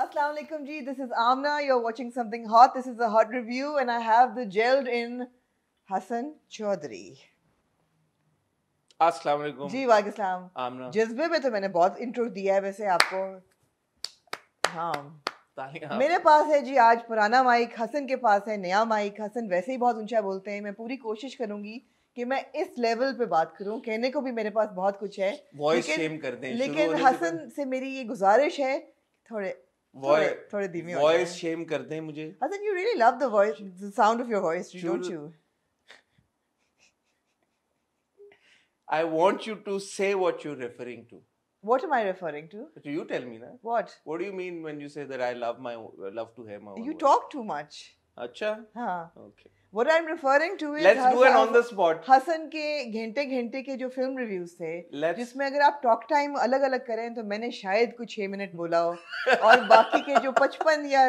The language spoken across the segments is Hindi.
Assalamu alaikum ji, this is Amna. You're watching something hot. This is a hot review and I have the gelled in Hassan Chaudhary. अस्सलाम वालेकुम जी वालेकुम सलाम। आमना जज्बे में तो मैंने बहुत इंट्रो दिया है वैसे आपको। हाँ, तालियां मेरे पास है जी आज पुराना माइक, हसन के पास है नया माइक। हसन वैसे ही बहुत ऊंचा बोलते हैं। मैं पूरी कोशिश करूंगी कि मैं इस लेवल पे बात करूं। कहने को भी मेरे पास बहुत कुछ है, वॉइस शेम कर दें लेकिन हसन से मेरी ये गुजारिश है थोड़े धीमे हो वॉइस शेम कर दें मुझे। Hasan, you really love the voice, the sound of your voice, don't you? I want you to say what you're referring to. What am I referring to? So you tell me na. What? What do you mean when you say that I love to hear my own You voice? talk too much. अच्छा? हाँ. Okay. What I'm referring to is Let's do it on the spot. Hasan के घंटे के जो फिल्म रिव्यूज थे, जिसमें अगर आप टॉक टाइम अलग अलग करें तो मैंने शायद कुछ 6 मिनट बोला हो और बाकी के जो 55 या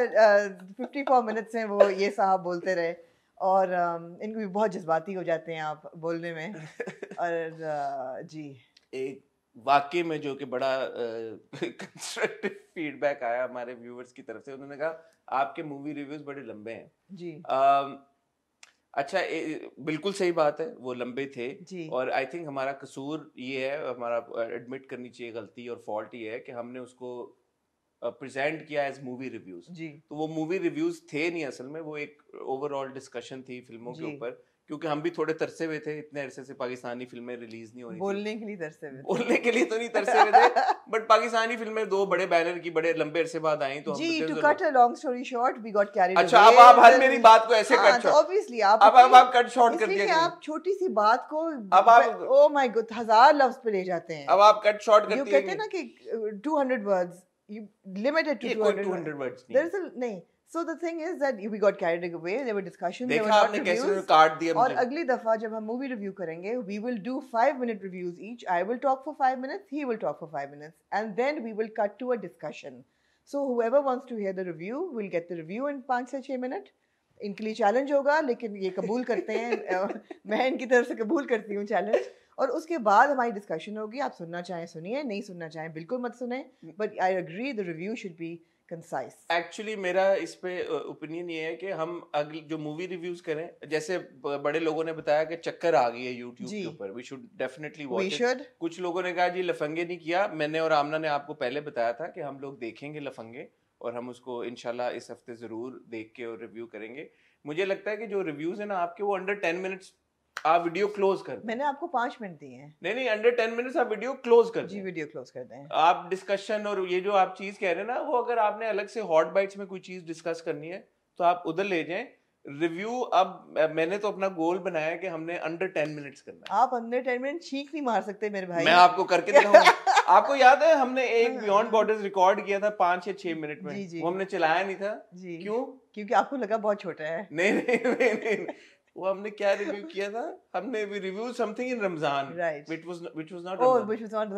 54 मिनट्स हैं वो ये साहब बोलते रहे। और इनको भी बहुत जज्बाती हो जाते हैं आप बोलने में। और जी एक वाकई में जो कि बड़ा कंस्ट्रक्टिव फीडबैक आया हमारे व्यूअर्स की तरफ से। उन्होंने कहा आपके मूवी रिव्यूज बड़े लंबे हैं जी। अच्छा, बिल्कुल सही बात है, वो लंबे थे जी। और आई थिंक हमारा कसूर ये है, हमारा एडमिट करनी चाहिए गलती और फॉल्ट ये है कि हमने उसको प्रेजेंट किया एज मूवी रिव्यूज। तो वो मूवी रिव्यूज थे नहीं, असल में वो एक ओवरऑल डिस्कशन थी फिल्मों के ऊपर, क्योंकि हम भी थोड़े तरसे हुए थे। इतने अरसे से पाकिस्तानी फिल्में रिलीज नहीं हो रही थी। बोलने के लिए तरसे हुए थे। बोलने के लिए तो नहीं तरसे हुए थे बट पाकिस्तानी फिल्में दो बड़े बैनर की बड़े लंबे अरसे बाद आई तो जी। To cut a long story short, we got carried away. अच्छा, अब आप हर मेरी बात को ऐसे कट शॉर्ट, ऑब्वियसली आप कट शॉर्ट कर दिया। आप छोटी सी बात को अब आप ओ माय गॉड 1000 लफ्ज पे ले जाते हैं। अब आप कट शॉर्ट करती हैं। यू कहते हैं ना कि 200 words, you limited to 200 words there's a nahi, so the thing is that we got carried away, there were discussions, there were आपने कैसे काट दिया मुझे। और अगली दफा जब हम मूवी रिव्यू करेंगे we will do 5-minute reviews each. I will talk for 5 minutes, he will talk for 5 minutes, and then we will cut to a discussion. So whoever wants to hear the review will get the review in 5 से 6 मिनट। इनके लिए चैलेंज होगा, लेकिन ये कबूल करते हैं मैं इनकी तरफ से कबूल करती हूँ चैलेंज। और उसके बाद हमारी डिस्कशन होगी। आप सुनना चाहें सुनिए, नहीं सुनना चाहें बिल्कुल मत सुने, but I agree the review should be concise. Actually मेरा इस पे ओपिनियन ये है कि हम अगली जो मूवी रिव्यूज करें, जैसे बड़े लोगों ने बताया कि चक्कर आ गई है यूट्यूब के ऊपर, we should definitely watch it. कुछ लोगों ने कहा जी लफंगे नहीं किया। मैंने और आमना ने आपको पहले बताया था कि हम लोग देखेंगे लफंगे और हम उसको इंशाल्लाह इस हफ्ते जरूर देख के और रिव्यू करेंगे। मुझे लगता है कि जो रिव्यूज है ना आपके, वो अंडर 10 मिनट्स आप वीडियो क्लोज कर दें। मैंने आपको 5 मिनट दिए हैं। नहीं, अंडर 10 मिनट्स आप वीडियो क्लोज कर दें। जी, वीडियो क्लोज कर दें। आप डिस्कशन और ये जो आप चीज कह रहे हैं ना, वो अगर आपने अलग से हॉट बाइट्स में कोई चीज डिस्कस करनी है तो आप उधर ले जाएं। रिव्यू अब मैंने तो अपना गोल बनाया है कि हमने अंडर 10 मिनट्स करना है। आप अंडर 10 मिनट छींक नहीं मार सकते मेरे भाई। मैं आपको करके दिखाऊंगा। आपको याद है हमने एक बियॉन्ड बॉर्डर्स रिकॉर्ड किया था 5 या 6 मिनट में। वो हमने चलाया नहीं था। क्यों? क्योंकि आपको लगा बहुत छोटा है। नहीं, वो हमने क्या रिव्यू किया था? हमने review something in Ramzan, which was not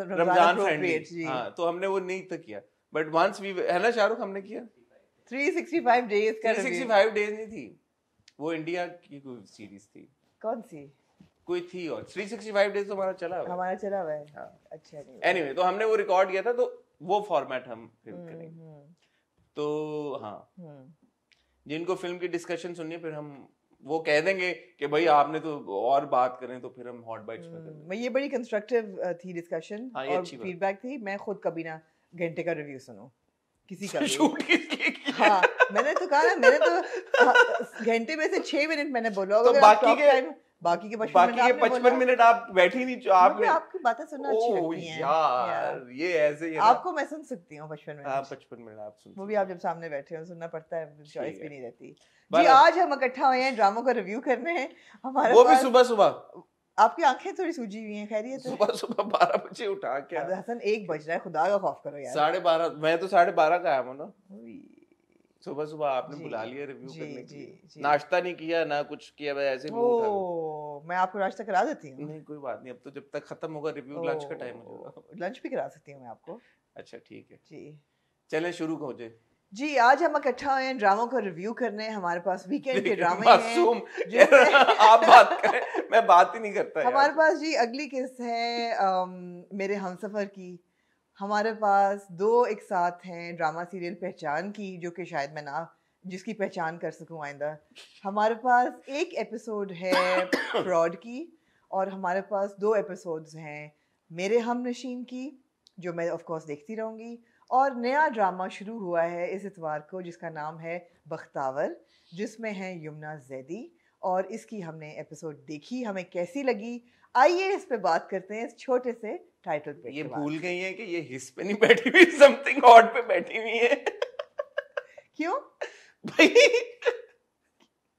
Ramzan friendly. हाँ, तो हमने वो नहीं तक किया, बट वंस वी है ना शाहरुख, हमने किया 365 डेज का। 365 डेज नहीं थी वो, इंडिया की कोई सीरीज थी। कौन सी? कोई थी और 365 डेज तो हमारा चला हुआ है। हाँ। अच्छा नहीं। एनीवे, तो हमने वो रिकॉर्ड किया था, तो वो फॉर्मेट हम फिर करेंगे। तो हाँ, जिनको फिल्म की डिस्कशन सुननी है, फिर हम वो कह देंगे कि भाई आपने तो और बात करें, तो फिर हम हॉट बाइट्स में करेंगे। ये बड़ी कंस्ट्रक्टिव थी डिस्कशन और फीडबैक थी। मैं खुद कभी ना घंटे का रिव्यू सुनूं किसी का भी। हाँ, मैंने तो कहा ना, मैंने तो घंटे में से 6 मिनट मैंने बोला, तो बाकी के 55 मिनट आप बैठी नहीं। आपने आपकी बातें सुनना अच्छी लगती हैं यार, ये ऐसे ही आपको मैं सुन सकती हूँ 55 मिनट। 55 मिनट आप सुन, वो भी आप जब सामने बैठे हो सुनना पड़ता है, चॉइस भी नहीं रहती। जी, आज हम इकट्ठा हुए हैं ड्रामों का रिव्यू करने हैं। हमारे वो भी सुबह आपकी आंखें थोड़ी सूजी हुई हैं, खैरियत है? सुबह 12 बजे उठा के। हसन 1 बज रहा है, खुदा का खौफ करो यार। 12:30, मैं तो 12:30 का आया हूँ ना। सुबह आपने बुला लिया रिव्यू करने के लिए। नाश्ता नहीं किया ना कुछ किया, ऐसे ही मुंह उठा। मैं आपको नाश्ता करा देती हूँ। नहीं कोई बात नहीं, अब तो जब तक खत्म होगा रिव्यू लंच का टाइम होगा। लंच भी करा सकती हूँ मैं आपको। अच्छा ठीक है जी, चलें शुरू हो जाए। जी, आज हम इकट्ठा हुए हैं ड्रामों का रिव्यू करने। हमारे पास वीकेंड के ड्रामे हैं। आप बात करें, मैं बात ही नहीं करता। हमारे पास जी अगली किस्त है मेरे हमसफर की, हमारे पास 2 एक साथ हैं ड्रामा सीरियल पहचान की, जो कि शायद मैं ना जिसकी पहचान कर सकूं आइंदा। हमारे पास एक एपिसोड है फ्रॉड की, और हमारे पास 2 एपिसोड्स हैं मेरे हमनशीन की, जो मैं ऑफ कोर्स देखती रहूँगी। और नया ड्रामा शुरू हुआ है इस इतवार को, जिसका नाम है बख्तावर, जिसमें है यमुना जैदी, और इसकी हमने एपिसोड देखी, हमें कैसी लगी आइए इस पे बात करते हैं इस छोटे से टाइटल पे। ये भूल गई है कि ये हिस पे नहीं बैठी हुई, समथिंग ऑड पे बैठी हुई है। क्यों भाई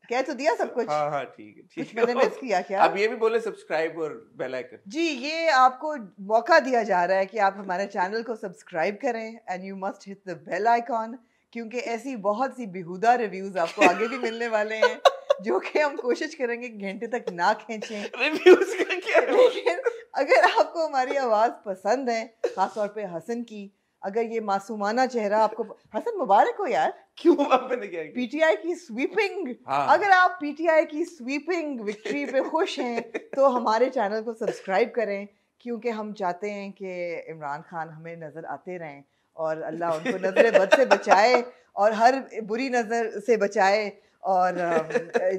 कह तो दिया सब कुछ। हाँ हाँ ठीक है कुछ मैंने मिस किया क्या? अब ये भी बोले सब्सक्राइब और बेल आइकन। जी, ये आपको मौका दिया जा रहा है कि आप हमारे चैनल को सब्सक्राइब करें and you must hit the bell icon, क्योंकि ऐसी बहुत सी बेहुदा रिव्यूज आपको आगे भी मिलने वाले हैं, जो कि हम कोशिश करेंगे घंटे तक ना खींचें। रिव्यूज का क्या है? लेकिन अगर आपको हमारी आवाज पसंद है, खासतौर पे हसन की, अगर ये मासूमाना चेहरा आपको, हसन मुबारक हो यार। क्यों आपने क्या किया? पीटीआई की स्वीपिंग, हाँ। अगर आप पीटीआई की स्वीपिंग विक्ट्री पे खुश हैं तो हमारे चैनल को सब्सक्राइब करें, क्योंकि हम चाहते हैं कि इमरान खान हमें नजर आते रहें और अल्लाह उनको नजर बद से बचाए और हर बुरी नजर से बचाए। और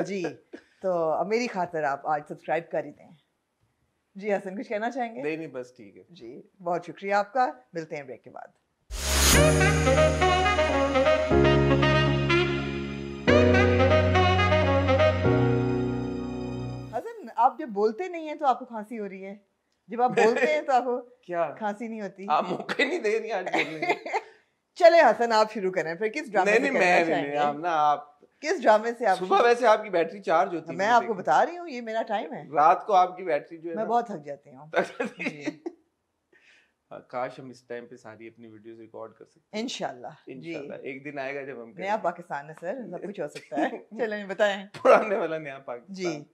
जी, तो मेरी खातिर आप आज सब्सक्राइब कर ही दें। जी हसन, कुछ कहना चाहेंगे? नहीं बस ठीक है जी, बहुत शुक्रिया आपका। मिलते हैं ब्रेक के बाद। हसन, आप जब बोलते नहीं हैं तो आपको खांसी हो रही है, जब आप बोलते हैं तो आपको क्या खांसी नहीं होती? आप मौका नहीं दे रही आज बोलने के। चले हसन, आप शुरू करें फिर। किस ड्रामे नहीं मैं आप ना आप किस ड्रामे से आप सुबह वैसे आपकी बैटरी चार्ज होती है, मैं आपको बता रही हूँ, ये मेरा टाइम है। रात को आपकी बैटरी जो है मैं बहुत थक जाती हूँ। काश हम इस टाइम पे सारी अपनी वीडियोस रिकॉर्ड कर सकते। इंशाल्लाह एक दिन आएगा जब हम नया पाकिस्तान है सर, सब कुछ हो सकता है। चलें बताएं। पुराने वाला नया पाकिस्तान। जी,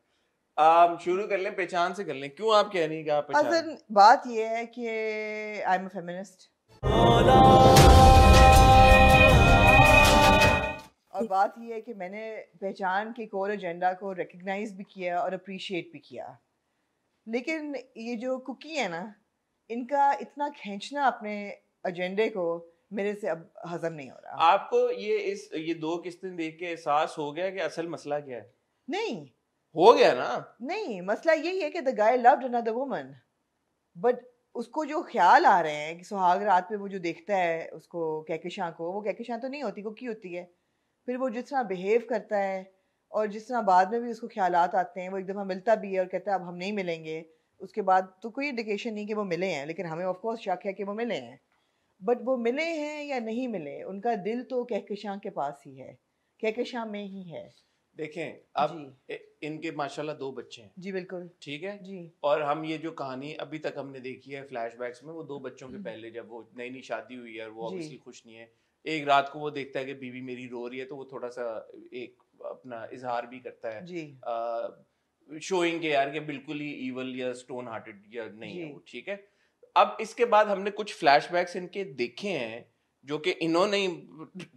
आप शुरू कर लें, पहचान से कर लें। क्यों आप कह रही हैं कि आप पहचान? असल बात ये है कि आई एम अ फेमिनिस्ट, और बात ये है कि मैंने पहचान के कोर एजेंडा को रिकग्नाइज भी किया और अप्रिशिएट भी किया, लेकिन ये जो कुकी है ना, इनका इतना खींचना अपने एजेंडे को मेरे से अब हजम नहीं हो रहा। आपको ये 2 किस्तें देख के एहसास हो गया कि असल मसला क्या है? नहीं हो गया ना। नहीं, मसला यही है कि the guy loved another woman, but उसको जो ख्याल आ रहे हैं कि सुहाग रात पे वो जो देखता है उसको कहकशां को, वो कहकशां तो नहीं होती, कुकी होती है। फिर वो जिस तरह बिहेव करता है और जिस तरह बाद में भी उसको ख्यालात आते हैं, वो एक दफ़ा मिलता भी है और कहता है अब हम नहीं मिलेंगे, उसके बाद तो कोई इंडिकेशन नहीं कि वो मिले हैं, लेकिन हमें ऑफ कोर्स शक है कि वो मिले हैं। बट वो मिले हैं या नहीं मिले, उनका दिल तो कहकशां के पास ही है, कहकशां में ही है। देखें अब इनके माशाल्लाह 2 बच्चे हैं। जी बिल्कुल ठीक है जी। और हम ये जो कहानी अभी तक हमने देखी है फ्लैशबैक्स में, वो 2 बच्चों के पहले जब वो नई नई शादी हुई है और वो ऑब्वियसली खुश नहीं है, एक रात को वो देखता है कि बीवी मेरी रो रही है, तो वो थोड़ा सा एक अपना इजहार भी करता है जी, शोइंग के यार कि बिल्कुल ही इवल या स्टोन हार्टेड या नहीं है वो। ठीक है, अब इसके बाद हमने कुछ फ्लैशबैक्स इनके देखे हैं जो कि इन्होंने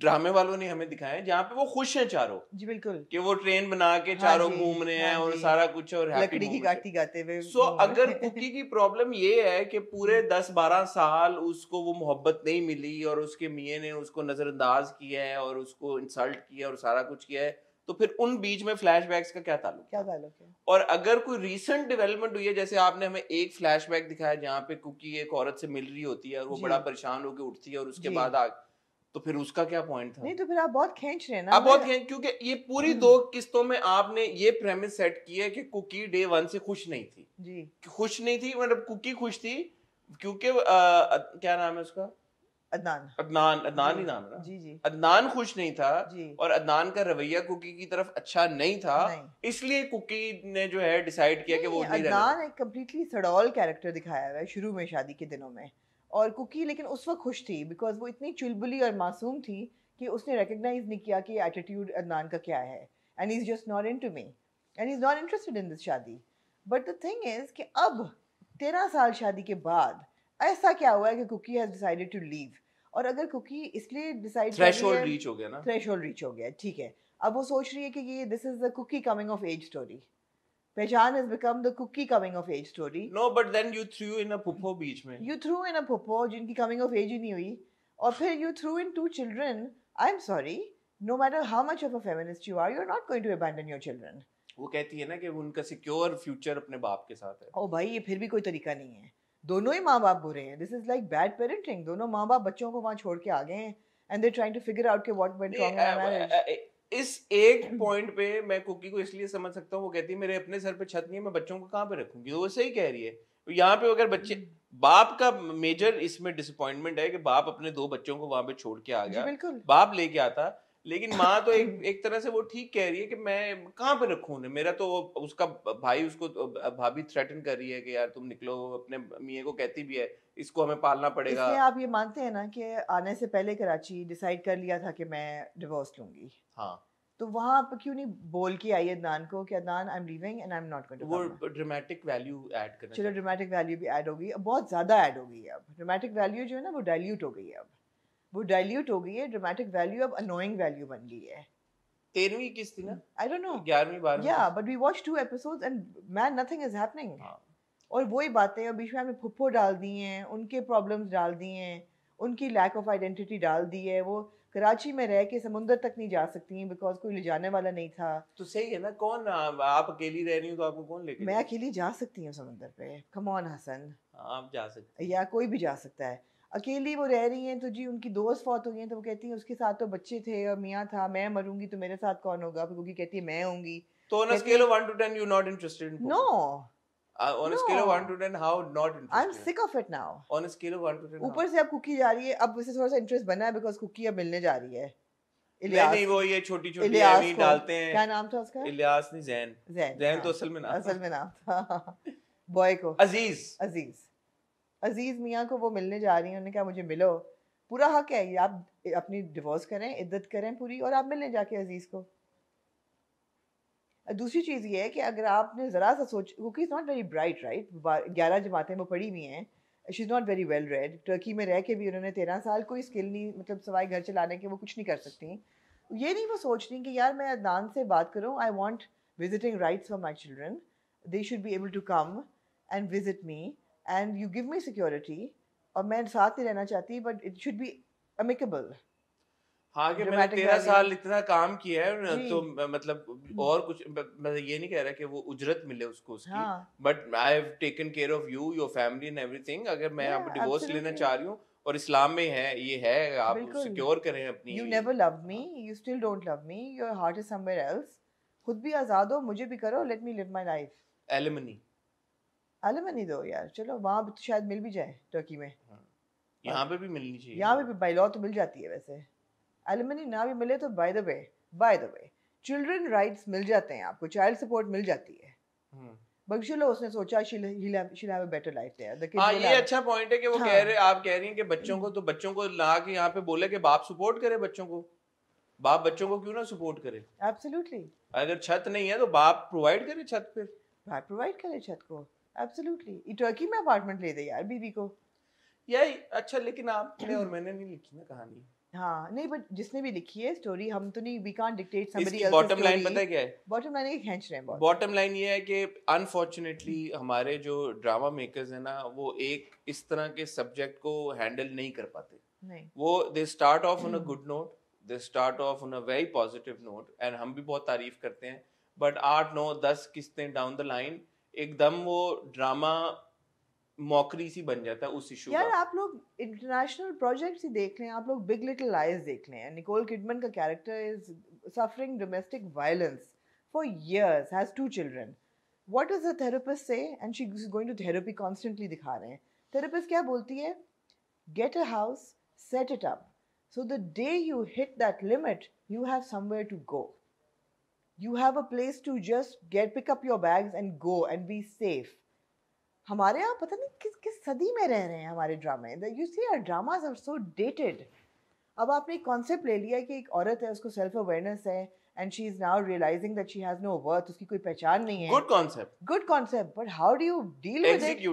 ड्रामे वालों ने हमें दिखाए जहाँ पे वो खुश हैं चारों। जी बिल्कुल, कि वो ट्रेन बना के चारों घूम रहे हैं और सारा कुछ और लकड़ी की काटी गाते हुए। सो अगर कुकी की प्रॉब्लम ये है कि पूरे 10-12 साल उसको वो मोहब्बत नहीं मिली और उसके मियाँ ने उसको नजरअंदाज किया है और उसको इंसल्ट किया और सारा कुछ किया है, तो फिर उन बीच में फ्लैशबैक्स का क्या ताल्लुक है? और अगर कोई रीसेंट डेवलपमेंट हुई है, जैसे आपने हमें एक फ्लैशबैक दिखाया जहाँ पे कुकी एक औरत से मिल रही होती है और वो बड़ा परेशान होकर उठती है और उसके बाद तो फिर उसका क्या पॉइंट था? नहीं तो फिर आप बहुत खींच रहे हैं ना। आप बहुत खींच, क्योंकि ये पूरी 2 किस्तों में आपने ये प्रेमिस सेट की है कि कुकी डे 1 से खुश नहीं थी। जी, खुश नहीं थी, मतलब कुकी खुश थी क्योंकि क्या नाम है उसका? अदनान ही नाम है ना? जी जी। अदनान खुश नहीं था जी। और अदनान का रवैया कुकी की तरफ अच्छा नहीं था, इसलिए कुकी ने जो है डिसाइड किया कि वो नहीं रहना। अदनान एक कंप्लीटली सड़ौल कैरेक्टर दिखाया हुआ है शुरू में शादी के दिनों में, और कुकी लेकिन उस वक्त खुश थी बिकॉज वो इतनी चुलबुली और मासूम थी कि उसने रिकग्नाइज नहीं किया कि एटीट्यूड अदनान का क्या है, and he is just not into me and he is not interested in this शादी। बट द थिंग इज कि अब 13 साल शादी के बाद ऐसा क्या हुआ है कि Cookie has decided to leave, और अगर कुकी इसलिए डिसाइड थ्रेशोल्ड रीच हो गया ना, थ्रेशोल्ड रीच हो गया, ठीक है, अब वो सोच रही है कि ये this is the Cookie coming of age story, Pehchan has become the cookie coming of age story. No, but then you threw in a Puppo बीच में. You threw in a Puppo जिनकी coming of age ही नहीं हुई, और फिर you threw in 2 children. I'm sorry, no matter how much of a feminist you are, you're not going to abandon your children. वो कहती है ना कि उनका सिक्योर फ्यूचर अपने बाप के साथ है. ओ भाई, ये फिर भी कोई तरीका नहीं है. दोनों ही माँ बाप बुरे हैं. This is like bad parenting. दोनों माँ बाप बच्चों को वहाँ छोड़ के आ गए हैं and they're trying to figure out what went wrong in their marriage. इस एक पॉइंट पे मैं कुकी को इसलिए समझ सकता हूँ. वो कहती है मेरे अपने सर पे छत नहीं है, मैं बच्चों को कहाँ पे रखूंगी. वो सही कह रही है. यहाँ पे अगर बच्चे, बाप का मेजर इसमें डिसअपॉइंटमेंट है कि बाप अपने 2 बच्चों को वहां पे छोड़ के आ गया. बाप लेके आता, लेकिन माँ तो एक तरह से वो ठीक कह रही है कि मैं कहाँ पे रखूँ उन्हें. मेरा तो उसका भाई, उसको भाभी थ्रेटन कर रही है कि यार तुम निकलो. अपने मियाँ को कहती भी है इसको हमें पालना पड़ेगा. इसलिए आप ये मानते हैं ना कि आने से पहले कराची डिसाइड कर लिया था कि मैं डिवोर्स लूंगी. हाँ, तो वहाँ आप क्यों नहीं बोल के आई अदनान को कि Adnan I am leaving and I am not going to. वो ड्रामेटिक वैल्यू ऐड करना. चलो ड्रामेटिक वैल्यू भी ऐड होगी, बहुत ज्यादा ऐड होगी. अब ड्रामेटिक वैल्यू जो है ना वो डाइल्यूट हो गई है. अब वो डाइल्यूट हो गई है. ड्रामेटिक वैल्यू अब अनोइंग वैल्यू बन गई है. 13वीं किस थी ना? आई डोंट नो, 11वीं 12वीं. या but we watch 2 episodes and man nothing is happening. और वही बातें बीच में हमने फुप्पो डाल दी हैं, उनके प्रॉब्लम्स डाल दिए हैं, उनकी लैक ऑफ आइडेंटिटी डाल दी है. वो कराची में रह के समुंदर तक नहीं जा सकती हैं बिकॉज कोई ले जाने वाला नहीं था. तो सही है ना. कौन, आप अकेली रह रही हो तो आपको कौन लेके? मैं अकेली जा सकती हूँ समुंदर पे. कम ऑन हसन, आप जा सकते, या कोई भी जा सकता है. अकेली वो रह रही हैं तो जी उनकी दोस्त फौत हो गई हैं तो वो कहती हैं उसके साथ तो बच्चे थे और मियाँ था. मैं मरूंगी तो मेरे साथ कौन होगा? फिर क्योंकि कहती है मैं होंगी. तो on a scale of 1 to 10 you're not interested in Puppo? No. On a scale of 1 to 10 how not interested? I'm sick of it now. On a scale of 1 to 10 ऊपर से अब कुकी जा रही है. अब वैसे थोड़ा सा इंटरेस्ट बना है बिकॉज कुकी अब मिलने जा रही है. नहीं, वो ये छोटी-छोटी ऐवी डालते हैं. क्या नाम था उसका? इलियास नहीं, ज़ैन तो असल में नाम था. बॉय को अजीज मियाँ को वो मिलने जा रही हैं. उन्होंने कहा मुझे मिलो. पूरा हक है, आप अपनी डिवोर्स करें, इद्दत करें पूरी, और आप मिलने जाके अजीज को. दूसरी चीज़ ये है कि अगर आपने ज़रा सा सोच, क्योंकि is not very bright right. 11 जमातें वो पढ़ी हुई हैं. She is not very well read. Turkey में रह के भी उन्होंने 13 साल कोई स्किल नहीं, मतलब सवाई घर चलाने के वो कुछ नहीं कर सकती. ये नहीं वो सोच रही कि यार मैं अदनान से बात करूँ. I want visiting rights for my children. They should be able to come and visit me and you give me security. और मैं साथ नहीं रहना चाहती but it should be amicable. हाँ, कि मैंने 13 साल इतना काम किया है तो मतलब और कुछ, मैं ये नहीं कह रहा कि वो उजरत मिले उसको उसकी, but I have taken care of you, your family and everything. अगर मैं अब डिवोर्स लेना चाह रही हूँ और इस्लाम में है, ये है, आप सिक्योर करें अपनी. You never loved me, you still don't love me, your heart is somewhere else. खुद भी आजाद हो, मुझे भी करो, let me live my life. Alimony दो यार. चलो वहाँ भी तो शायद मिल भी जाए टर्की में. यहाँ पे भी मिलनी चाहिए. यहाँ पे भी बाय लॉ तो मिल जाती है वैसे. एलिमनी ना भी मिले तो by the way children rights मिल जाते हैं आपको. चाइल्ड सपोर्ट मिल जाती है. बट चलो उसने सोचा she'll have a better life there. हाँ, ये अच्छा पॉइंट है कि वो कह रहे, आप कह रही हैं कि बच्चों को ला के यहाँ पे बोले कि बाप सपोर्ट करे बच्चों को. बाप बच्चों को क्यों ना सपोर्ट करे? एब्सोल्युटली. अगर छत नहीं है तो बाप प्रोवाइड करे छत पे. बाप प्रोवाइड करे छत को. एब्सोल्युटली. टर्की में अपार्टमेंट ले दे यार बीवी को. यही अच्छा. लेकिन आपने और मैंने नहीं लिखी ना कहानी. हाँ नहीं, बट जिसने भी लिखी है स्टोरी, हम तो नहीं, we can't dictate somebody else. Bottom line पता है क्या है? बॉटम लाइन खींच रहे हैं. बॉटम लाइन ये है कि अनफॉर्चुनेटली हमारे जो ड्रामा मेकर्स हैं ना, वो एक इस तरह के सब्जेक्ट को हैंडल नहीं कर पाते. नहीं, वो they start of on a good note, they start of on a very positive note, and हम भी बहुत तारीफ करते हैं. बट 8 9 10 किस्तें डाउन द लाइन एकदम वो ड्रामा मॉकरी सी बन जाता है उस इशू का. यार आप लोग इंटरनेशनल प्रोजेक्ट्स ही देख लें, आप लोग बिग लिटिल लाइज देख लें. निकोल किडमन का character is suffering domestic violence for years, has 2 children. What does the therapist say? And she is going to therapy constantly दिखा रहे हैं. थेरेपिस्ट क्या बोलती है? Get a house, set it up, so the day you hit that limit you have somewhere to go. You have a place to just pick up your bags and go and be safe. हमारे यहाँ पता नहीं किस सदी में रह रहे हैं हमारे ड्रामे. You see our dramas are so dated. अब आपने एक कॉन्सेप्ट ले लिया कि एक औरत है, उसको सेल्फ अवेयरनेस है, and she is now realizing that she has no worth. उसकी कोई पहचान नहीं है. Good concept. But how do you deal with it?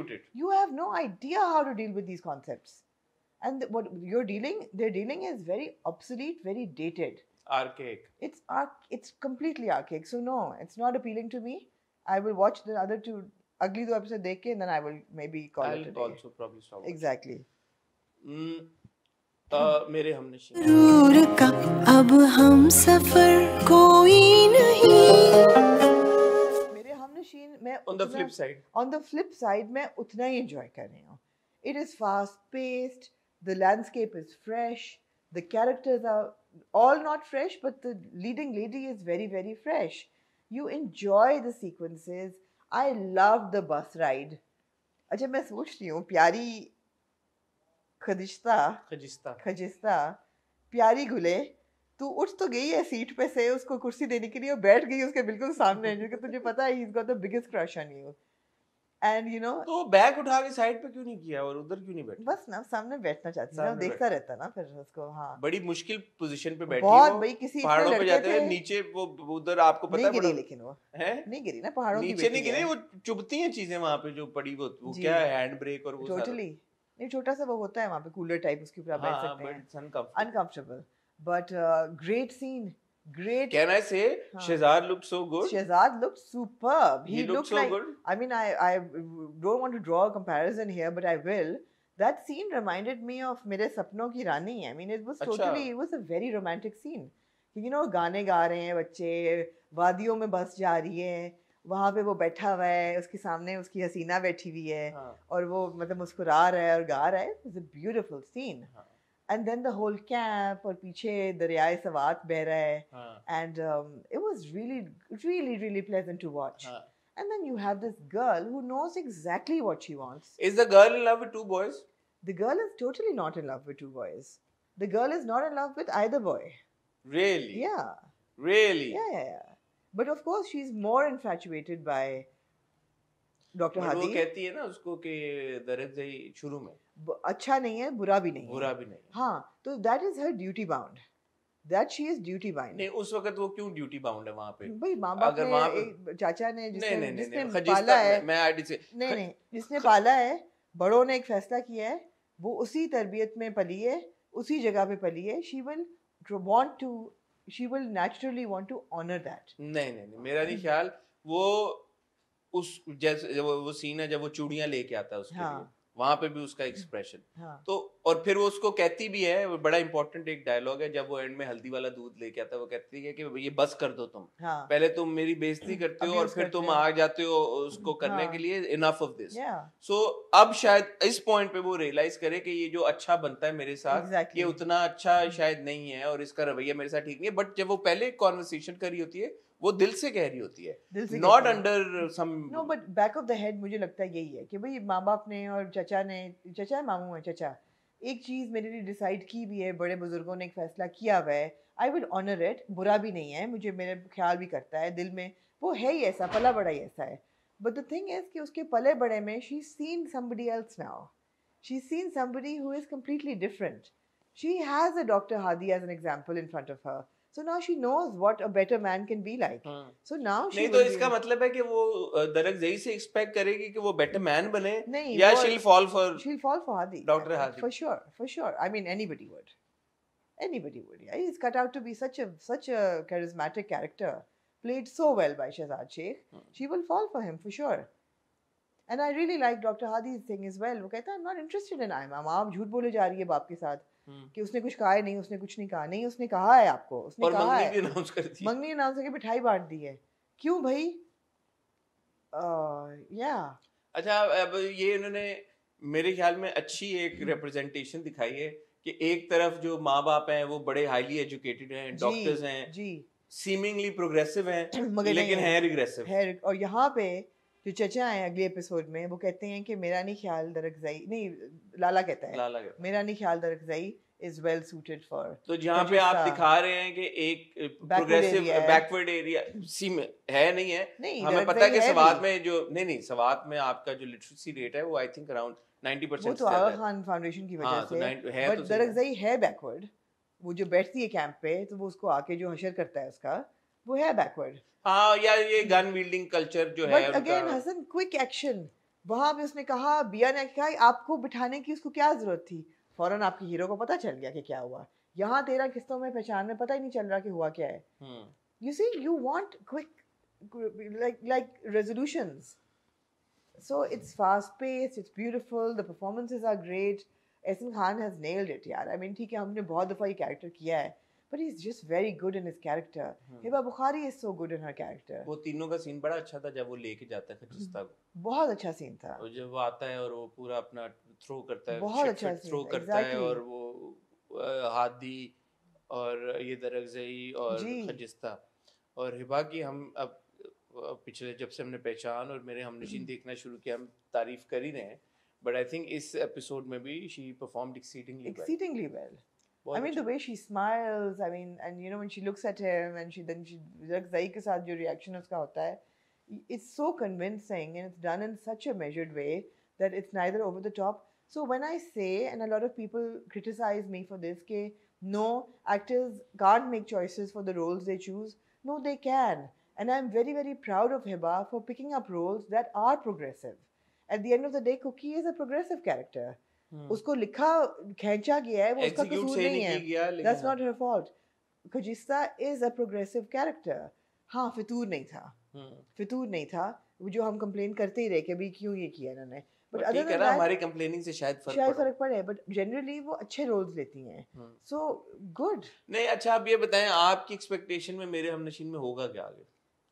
You have no idea how to deal with these concepts. And what they're dealing is very obsolete, very dated. Archaic. It's completely archaic. So no, it's not appealing to me. I will watch the other two Ugly 2 episode देख के, and then I will maybe call it a day. I'll also probably stop watching. Exactly. मेरे हमनशीन जरूर का अब हम सफर कोई नहीं. मेरे हमनशीन मैं on the flip side मैं उतना ही enjoy कर रही हूँ. It is fast paced, the landscape is fresh, the characters are all not fresh, but the leading lady is very, very fresh. You enjoy the sequences. I love the bus ride. अच्छा मैं सोच रही हूँ प्यारी खजिस्ता प्यारी गुले तू उठ तो गई है सीट पे से उसको कुर्सी देने के लिए और बैठ गई उसके बिल्कुल सामने क्योंकि तुझे पता है he's got the biggest crush on you. And you know, तो बैग उठा के साइड पे क्यों नहीं किया और उधर क्यों नहीं बैठा? बस ना सामने बैठना चाहती है, देखता रहता ना फिर उसको. हाँ बड़ी मुश्किल पोजीशन पे बैठी बहुत भाई किसी पहाड़ों पे जाते हैं नीचे वो उधर आपको पता है गिरी, लेकिन वो है नहीं गिरी ना पहाड़ों नीचे नहीं गिरी, वो चुभती हैं चीजें वहां पे जो पड़ी वो क्या हैंड ब्रेक और वो टोटली नहीं छोटा सा वो होता है वहां पे कूलर टाइप उसके ऊपर आप बैठ सकते हैं uncomfortable but great scene. Great. Can I say Shehzad looked so good? Shehzad looked superb. He looked so like, good. I mean, I don't want to draw a comparison here, but I will. That scene reminded me of Mere Sapnon Ki Rani. I mean, it was totally, it was a very romantic scene. You know, गाने गा रहे हैं बच्चे, वादियों में बस जा रही है, वहाँ पे वो बैठा हुआ है, उसके सामने उसकी हसीना बैठी हुई है, और वो मतलब मुस्कुरा रहा है और गा रहा है. It was a beautiful scene. And then the whole camp और पीछे दरियाए सवात बह रहा है, and it was really, really, really pleasant to watch. And then you have this girl who knows exactly what she wants. Is the girl in love with two boys? The girl is totally not in love with two boys. The girl is not in love with either boy. Really? Yeah. Really? Yeah. But of course she's more infatuated by doctor Hadi. वो कहती है ना उसको कि दरअसल शुरू में अच्छा नहीं है बुरा भी नहीं है. हाँ तो that is her duty bound, that she is duty bound. नहीं उस वक्त वो क्यों ड्यूटी बाउंड है वहाँ पे? भाई माँ बाप ने चाचा ने जिसने पाला है, मैं आईडी से नहीं जिसने पाला है, बड़ों ने एक फैसला किया है, वो उसी तरबियत में पली है, उसी जगह पे पली है. she will naturally want to honor that. नहीं मेरा नहीं ख्याल. वो उस जैसे वो सीन है जब वो चूड़ियां लेके आता है उसके लिए, वहां पे भी उसका एक्सप्रेशन. तो और फिर वो उसको कहती भी है, वो बड़ा इंपॉर्टेंट एक डायलॉग है जब वो एंड में हल्दी वाला दूध लेके आता है, वो कहती है कि ये बस कर दो तुम, पहले तुम मेरी बेइज्जती करते हो और फिर तुम आ जाते हो उसको करने के लिए, इनफ ऑफ दिस. सो अब शायद इस पॉइंट पे वो रियलाइज करे कि ये जो अच्छा बनता है मेरे साथ ये उतना अच्छा शायद नहीं है और इसका रवैया मेरे साथ ठीक नहीं है. बट जब वो पहले कॉन्वर्सेशन कर रही होती है वो दिल से कह रही होती है, not under some. No but back of the head मुझे लगता है यही है कि भाई माँ बाप ने और चाचा मामू है चाचा एक चीज़ मेरे लिए डिसाइड की भी है, बड़े बुजुर्गों ने एक फैसला किया हुआ है, आई विल ऑनर इट. बुरा भी नहीं है, मुझे मेरे ख्याल भी करता है दिल में, वो है ही ऐसा, पला बड़ा ही ऐसा है. बट द थिंग इज कि उसके पले बड़े में she seen somebody else now, she seen somebody who is completely different. She has a doctor Hadi as an example in front of her. So now she knows what a better man can be like. So now she नहीं तो इसका मतलब है कि वो दरअसल से एक्सपेक्ट करेगी कि वो बेटर मैन बने, या she'll fall for Hadi, Dr. Hadi. For sure. I mean anybody would. Yeah, he's cut out to be such a charismatic character, played so well by Shehzad Sheikh. She will fall for him for sure. And I really like Dr. Hadi's thing as well. वो कहता है I'm not interested in Aima. माँ झूठ बोले जा रही है बाप के साथ कि उसने कुछ कहा है, नहीं उसने कुछ नहीं कहा, नहीं उसने कहा है आपको, उसने और कहा है, मंगनी अनाउंस करके मिठाई बांट दी है. क्यों भाई? या अच्छा अब ये इन्होंने मेरे ख्याल में अच्छी एक रिप्रेजेंटेशन दिखाई है कि एक तरफ जो माँ बाप हैं वो बड़े हाईली एजुकेटेड हैं, डॉक्टर्स हैं जी, सीमिंगली प्रोग्रेसिव हैं लेकिन हैं रिग्रेसिव है. और यहाँ पे जो चचा हैं अगले एपिसोड में वो कहते हैं कि मेरा नहीं ख्याल दरअसल नहीं, लाला कहता है मेरा नहीं ख्याल दरअसल is well suited for. तो जहाँ पे आप दिखा रहे हैं कि एक प्रोग्रेसिव बैकवर्ड एरिया है नहीं है, हमें पता है कि सवात में जो नहीं सवात में आपका जो लिटरेसी रेट है वो आई थिंक अराउंड 90% वो तो आगा खान फाउंडेशन की वजह से, बट दरअसल है बैकवर्ड. वो जो बैठती है कैंप पे तो वो उसको आके जो हशर करता है उसका वो है बैकवर्ड. हाँ या ये गन विल्डिंग कल्चर जो है. But again Hasan quick action, वहां पे उसने कहा, बिया ने कहा आपको बिठाने की उसको क्या जरूरत थी, फौरन आपके हीरो को पता चल गया कि क्या हुआ. यहाँ 13 किस्तों में पहचान में पता ही नहीं चल रहा कि हुआ क्या है. You see you want quick like resolutions. So it's fast paced, it's beautiful, the performances are great. Ehsan Khan has nailed it, yaar. I mean, ठीक है, हमने बहुत दफा ये character किया है, but he's just very good in his character. Hiba Bukhari is so good in her character. वो तीनों का सीन बड़ा अच्छा था जब वो लेके जाता है खजिस्ता को. बहुत अच्छा सीन था. और जब वो आता है और वो पूरा अपना थ्रो करता है, बहुत अच्छा थ्रो करता है और वो हादी और ये दरगज़ई और खजिस्ता और हिबा की हम अब पिछले जब से हमने पहचान और मेरे हमनशीन देखना शुरू किया, हम तारीफ कर ही रहे हैं, बट आई थिंक इस एपिसोड में भी she performed exceedingly well. I mean, the way she smiles, I mean, and you know, when she looks at him and she Zai ke saath jo reaction uska hota hai, it's so convincing and it's done in such a measured way that it's neither over the top. So when I say, and a lot of people criticize me for this, ke no, actors can't make choices for the roles they choose. No, they can. And I'm very, very proud of Hiba for picking up roles that are progressive. At the end of the day, Cookie is a progressive character. उसको लिखा खींचा गया है, वो उसका कसूर नहीं है. That's not her fault. Khujista is a progressive character. हाँ, फितूर नहीं था. जो हम कंप्लेन करते ही रहे कि अभी क्यों ये किया इन्होंने. But other than that, हमारी कंप्लेनिंग से शायद फर्क पड़े. But generally वो अच्छे रोल्स लेती हैं. So good. नहीं, अच्छा आप ये बताएं, आपकी एक्सपेक्टेशन में मेरे हमनशीन में होगा क्या आगे?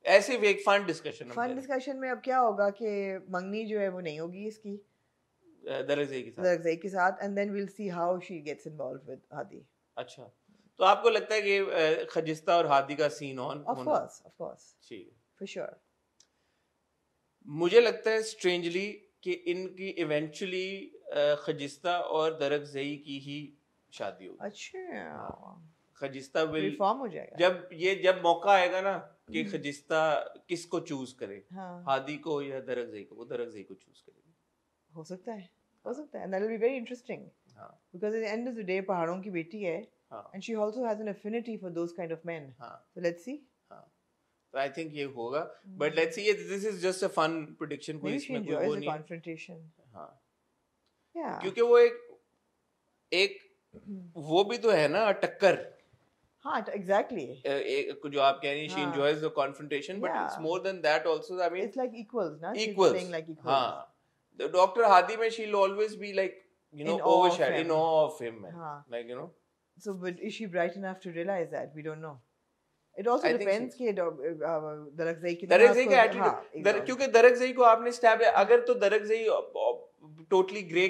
ऐसे एक फन डिस्कशन में अब क्या होगा कि मंगनी जो है वो नहीं होगी इसकी दरगज़ई के साथ and then we'll see how she gets involved with Hadi. अच्छा, तो आपको लगता है कि खजिस्ता और हादी का सीन ऑन होना? Of course. ठीक, for sure. मुझे लगता है स्ट्रेंजली कि इनकी इवेंचुअली खजिस्ता और दरगज़ई की ही शादी होगी. अच्छा, खजिस्ता विल रिफॉर्म हो जाएगा जब मौका आएगा ना कि खजिस्ता किसको चूज करे, हादी को या दरगज़ई को, वो दरगज़ई को चूज करेगी. हो सकता है and that will be very interesting. Because at the end of the day पहाड़ों की बेटी है and she also has an affinity for those kind of men. So let's see. So I think ये होगा, but let's see. This is just a fun prediction. Maybe she enjoys the confrontation. Yeah. क्योंकि वो एक वो भी तो है ना टक्कर. हाँ, exactly. जो आप कह रही हैं, she enjoys the confrontation, but it's more than that also. I mean, it's like equals, ना? Equals. She's playing like equals. हाँ. The Dr. Hadi में she'll always be like, you know, overshadowed, in awe of him, man. Like, you know. So, but is she bright enough to realize that? We don't know. It also depends कि दरगज़ई की का attitude. क्योंकि दरगज़ई को आपने स्टैब, अगर तो दरगज़ई टोटली ग्रे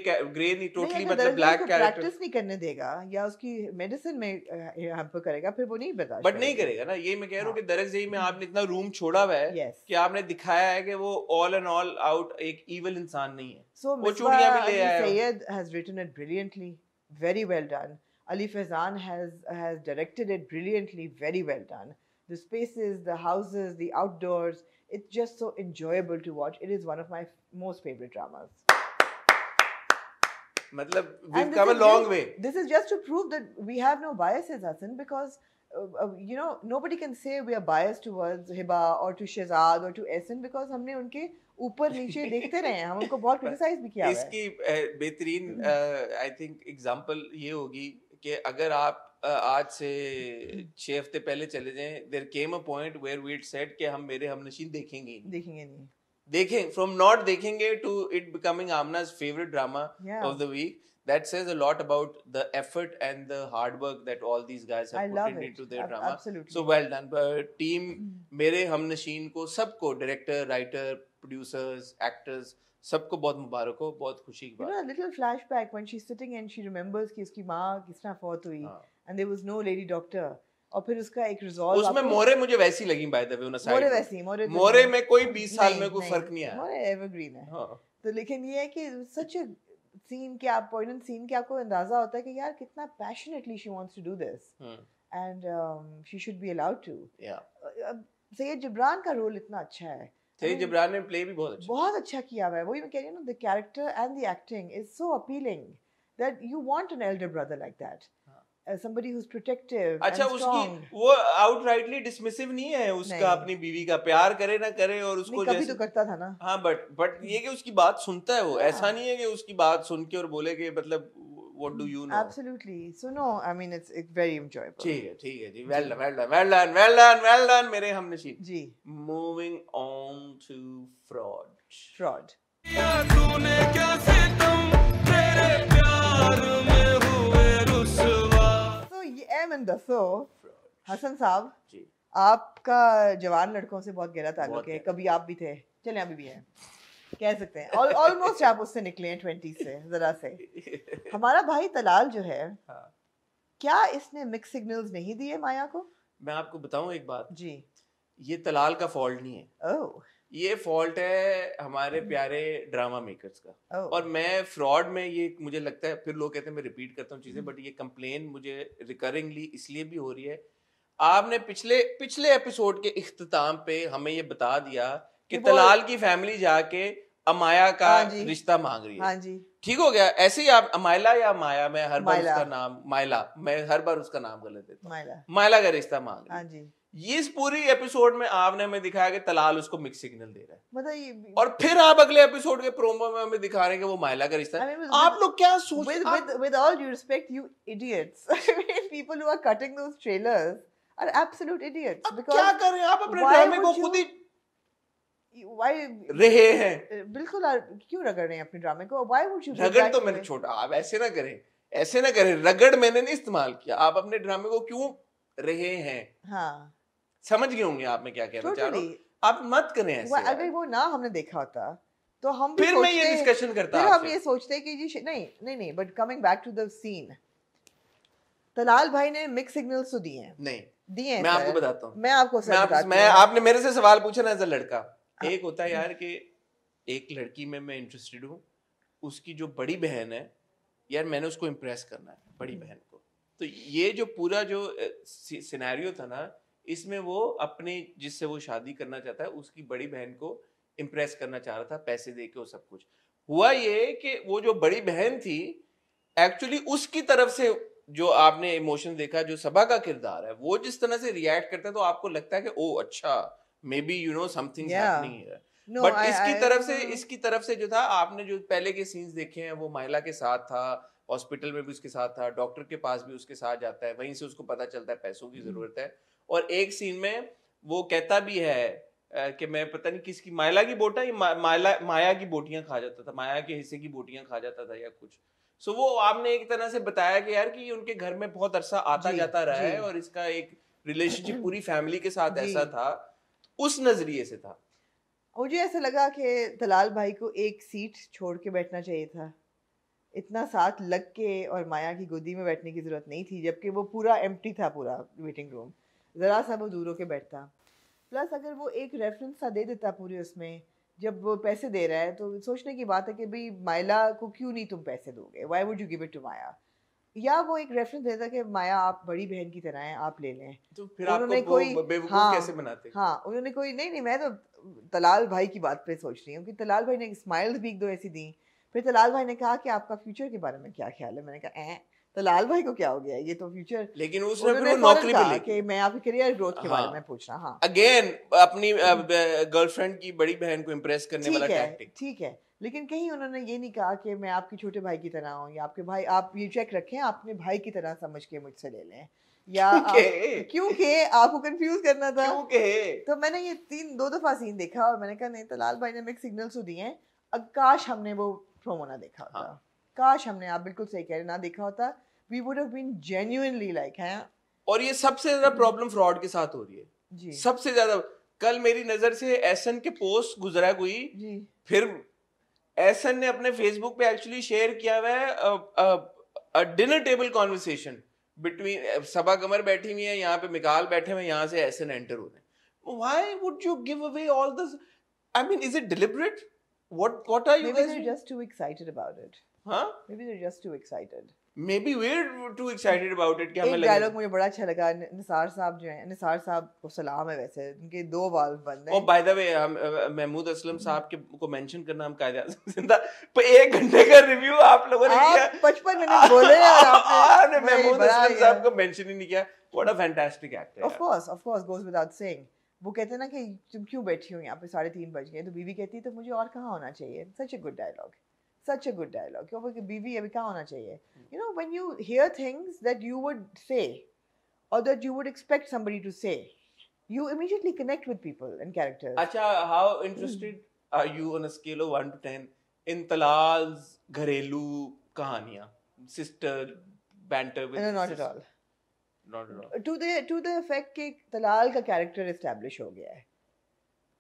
नहीं, टोटली मतलब ब्लैक कैरेक्टर प्रैक्टिस नहीं करने देगा या उसकी मेडिसिन में हेल्प करेगा, फिर वो नहीं बता. बट नहीं करेगा ना, ये मैं कह रहा हूँ कि दरगज़ई में आपने इतना रूम छोड़ा हुआ है कि आपने दिखाया है कि वो ऑल एंड ऑल आउट एक इविल इंसान नहीं है. वो चूड़ियां भी ले आया. Syed has written it brilliantly, very well done. Ali Faizan has directed it brilliantly, very well done. The spaces, the houses, the outdoors, it's just so enjoyable to watch. It is one of my most favorite dramas. मतलब we've come a long way. This is just to prove that we have no biases, Hassan, because you know, nobody can say we are biased towards Hiba or to Shehzad or to Ehsan because हमने उनके ऊपर नीचे देखते रहे हैं, हम उनको बहुत क्रिटिसाइज भी किया है. इसकी बेहतरीन आई थिंक एग्जांपल ये होगी कि अगर आप आज से 6 हफ्ते पहले चले जाएं, there came a point where we said कि हम मेरे हमनशीन देखेंगे नहीं. देखें from not देखेंगे to it becoming Amna's favorite drama of the week. That says a lot about the effort and the hard work that all these guys have put into their drama. Absolutely. So well done. But team मेरे हमनशीन को सबको, director, writer, producers, actors, सबको बहुत मुबारक हो, बहुत खुशी की बात. You know, a little flashback when she's sitting and she remembers कि उसकी माँ किस तरह फौत हुई and there was no lady doctor. और फिर उसका एक रिजॉल्व, उसमें मोरे मुझे वैसी लगी बाय द वे उन साइड. मोरे में कोई 20 साल में कोई फर्क नहीं आया. मोरे एवरग्रीन है. तो लेकिन ये है कि सच अ सीन के आप पॉइंट सीन के आपको अंदाजा होता है कि यार कितना passionately she wants to do this and she should be allowed to. Syed Jibran का रोल इतना अच्छा है. सैयद जिब्रान ने प्ले भी बहुत अच्छा किया हुआ है. वही मैं कह रही हूं ना, the character and the acting is so appealing that you want an elder brother like that. somebody who's protective. अच्छा, उसकी वो outrightly dismissive नहीं है उसका अपनी बीवी का, प्यार करे ना करे और उसको कभी तो करता था ना. हाँ, बट ये कि उसकी बात सुनता है वो. ऐसा नहीं है कि उसकी बात सुन के और बोले कि मतलब what do you know? Absolutely. So no, I mean it's very enjoyable. ठीक है जी. Well done मेरे हमनशीन. जी. Moving on to fraud. Fraud. So so Hasan साहब जी. आपका जवान लड़कों से बहुत गहरा ताल्लुक है. कभी आप भी थे, चले अभी भी हैं, कह सकते हैं. ऑलमोस्ट आप उससे निकले हैं 20 से जरा से. हमारा भाई तलाल जो है, क्या इसने मिक्स सिग्नल्स नहीं दिए माया को? मैं आपको बताऊं एक बात जी. ये तलाल का फॉल्ट नहीं है. ओह. ये फॉल्ट है हमारे प्यारे ड्रामा मेकर्स का. और मैं फ्रॉड में ये मुझे लगता है, फिर लोग कहते हैं मैं रिपीट करता हूँ चीजें, बट ये कंप्लेन मुझे रिकरिंगली इसलिए भी हो रही है. आपने पिछले एपिसोड के इख्तिताम पे हमें ये बता दिया कि तलाल की फैमिली जाके अमाया का रिश्ता मांग रही है. हाँ जी. ठीक हो गया. ऐसे ही आप अमायला या माया, मैं हर बार उसका नाम मायला, मैं हर बार उसका नाम गलत देता हूँ. मायला का रिश्ता मांग रही है. हाँ जी. ये इस पूरी एपिसोड में आपने हमें दिखाया कि तलाल उसको मिक्स सिग्नल दे रहा है. मतलब और फिर आप अगले एपिसोड के प्रोमो में हमें दिखा रहे हैं कि वो मायला का रिश्ता है. आप लोग क्या सोच रहे हैं? With all due respect, you idiots. People who are cutting those trailers are absolute idiots. Because क्या कर रहे हैं आप? अपने ड्रामे को खुद ही why रहे हैं. बिल्कुल. क्यों रगड़ रहे हैं अपने ड्रामे को? Why would you? रगड़ तो मैंने छोड़ा. आप ऐसे ना करें. रगड़ मैंने नहीं इस्तेमाल किया. आप अपने ड्रामे को क्यों रहे हैं? हाँ. समझ गए होंगे आप मैं क्या कहना चाह रहा हूँ. आप मत करें ऐसे. अगर वो ना हमने देखा होता तो हम फिर मैं ये डिस्कशन करता. फिर हम ये सोचते कि जी नहीं. But coming back to the scene, Talal भाई ने मिक्स सिग्नल्स तो दिए हैं. नहीं दिए हैं. मैं आपको बताता हूँ. मैं आपको आपने मेरे से सवाल पूछा ना एज अ लड़का. एक होता है यार कि एक लड़की में मैं इंटरेस्टेड हूँ, उसकी जो बड़ी बहन है यार, मैंने उसको इम्प्रेस करना है बड़ी बहन को. तो ये जो पूरा जो सिनेरियो था ना, इसमें वो अपने जिससे वो शादी करना चाहता है उसकी बड़ी बहन को इम्प्रेस करना चाह रहा था, पैसे दे के. वो सब कुछ हुआ ये कि वो जो बड़ी बहन थी एक्चुअली उसकी तरफ से जो आपने इमोशन देखा, जो सबा का किरदार है, वो जिस तरह से रिएक्ट करता है तो आपको लगता है कि ओ अच्छा may be you know something happening here. But इसकी तरफ से जो था, आपने जो पहले के सीन्स देखे हैं, वो महिला के साथ था, हॉस्पिटल में भी उसके साथ था, डॉक्टर के पास भी उसके साथ जाता है, वहीं से उसको पता चलता है पैसों की जरूरत है. और एक सीन में वो कहता भी है कि मैं पता नहीं किसकी, मायला की बोटा या माया की बोटियां खा जाता था, माया के हिस्से की बोटियां खा जाता था या कुछ. सो वो आपने एक तरह से बताया कि यार कि उनके घर में बहुत अरसा आता जाता रहा है और इसका एक रिलेशनशिप पूरी फैमिली के साथ ऐसा था, उस नजरिए से था. मुझे ऐसा लगा कि तलाल भाई को एक सीट छोड़ के बैठना चाहिए था. इतना साथ लग के और माया की गोदी में बैठने की जरूरत नहीं थी, जबकि वो पूरा एम्प्टी था, पूरा वेटिंग रूम. जरा सा वो दूर होके बैठता. प्लस अगर वो एक रेफरेंस सा दे देता पूरे उसमें, जब वो पैसे दे रहा है तो सोचने की बात है कि भाई मायला को क्यों नहीं तुम पैसे दोगे, why would you give it to Maya. या वो एक रेफरेंस देता कि माया आप बड़ी बहन की तरह हैं, आप ले लें. तो फिर उन्होंने कोई बेवकूफ कैसे बनाते? हाँ, उन्होंने कोई नहीं, मैं तो तलाल भाई की बात पे सोच रही हूँ कि तलाल भाई ने स्माइल्स भी एक दो ऐसी दी. फिर तलाल भाई ने कहा कि आपका फ्यूचर के बारे में क्या ख्याल है. मैंने कहा तलाल भाई को क्या हो गया, ये तो फ्यूचर. लेकिन उसने नौकरी पे लेके कि मैं आपके करियर ग्रोथ के बारे में पूछ रहा. हाँ, अगेन अपनी गर्लफ्रेंड की बड़ी बहन को इम्प्रेस करने वाला टैक्टिक. ठीक है, लेकिन कहीं उन्होंने ये नहीं कहा कि मैं आपके छोटे भाई की तरह हूँ, या आपके भाई, आप ये चेक रखें, अपने भाई की तरह समझ के मुझसे ले लें, या क्योंकि आपको कंफ्यूज करना था. तो मैंने ये 2 दफा सीन देखा और मैंने कहा नहीं, तलाल भाई ने मिक्स सिग्नल्स तो दिए हैं. काश हमने वो प्रोमो ना देखा होता. काश हमने, आप बिल्कुल सही कह रहे, ना देखा होता. We would have been genuinely like, हैं. और ये सबसे ज्यादा प्रॉब्लम फ्रॉड के साथ हो रही है जी. सबसे ज्यादा. कल मेरी नजर से एहसन के पोस्ट गुजरा कोई जी. फिर एहसन ने अपने फेसबुक पे एक्चुअली शेयर किया हुआ है डिनर टेबल कॉन्वर्सेशन बिटवीन सबा कमर बैठी हुई है, यहाँ पे मिकाल बैठे हुए, यहाँ से एहसन एंटर हो रहे हैं. Why would you give away all this? I mean, is it deliberate? What are you guys? Maybe they're just too excited about it. Huh? Maybe they're just too excited. Maybe we're too excited about it. क्या एक डायलॉग मुझे बड़ा अच्छा लगा. निसार साहब जो हैं, निसार साहब को सलाम है वैसे, उनके 2 बाल बंद हैं. Oh, by the way, Mahmood Aslam साहब के को मेंशन करना हम कायदे जिंदा. पर 1 घंटे का रिव्यू आप लोगों ने किया. 55 मिनट बोले और आपने महमूद असलम साहब को मेंशन ही नहीं किया. What a fantastic actor. Of course, goes without saying. वो कहते हैं ना कि तुम क्यों बैठी हो यहाँ पे, 3:30 बज गए. तो बीवी कहती है तो मुझे और कहाँ होना चाहिए. Such a good dialogue. Such a good dialogue. क्योंकि बीवी अभी कहाँ होना चाहिए? You know, when you hear things that you would say or that you would expect somebody to say, you immediately connect with people and characters. अच्छा, how interested are you on a scale of 1 to 10 in Talal's घरेलू कहानियाँ? Sister banter with No, not sister. at all. Not at all. To the effect कि तलाल का character establish हो गया है.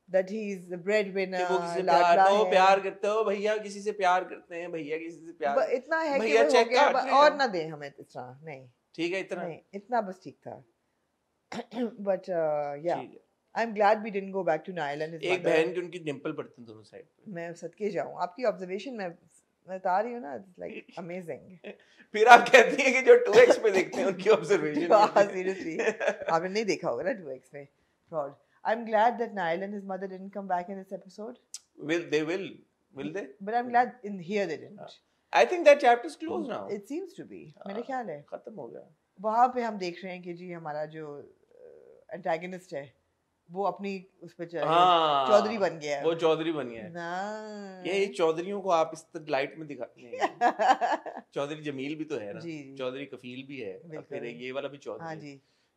That he is the breadwinner. वो किसी से प्यार करते हो भैया, किसी से प्यार करते हैं भैया, किसी से प्यार. इतना है कि हो गया और ना दे हमें इतना नहीं. ठीक है इतना. नहीं इतना बस ठीक था. But yeah, I'm glad we didn't go back to Nile and his mother. एक बहन की उनकी डिंपल पड़ते हैं दोनों साइड पे. मैं सदके जाऊँ आपकी ऑब्जर्वेशन मैं बता रही हूँ ना, it's like amazing. फिर आप कहती हैं कि जो 2x पे देखते हैं उनकी ऑब्जर्वेशन. Seriously, आपने नहीं देखा होगा ना 2x पे. Fraud. I'm glad that Nile and his mother didn't come back in this episode. Will they? But I'm glad in here they didn't. I think that chapter is closed now. It seems to be. मेरे ख्याल है. खत्म हो गया. वहाँ पे हम देख रहे हैं कि जी हमारा जो एंटागनिस्ट है वो अपनी उस पे चौधरी बन गया है. वो चौधरी बन गया है. ये चौधरियों को आप इस लाइट में दिखाते हैं. चौधरी जमील भी तो है ना, चौधरी कफील भी है, फिर ये वाला भी चौधरी. हाँ जी,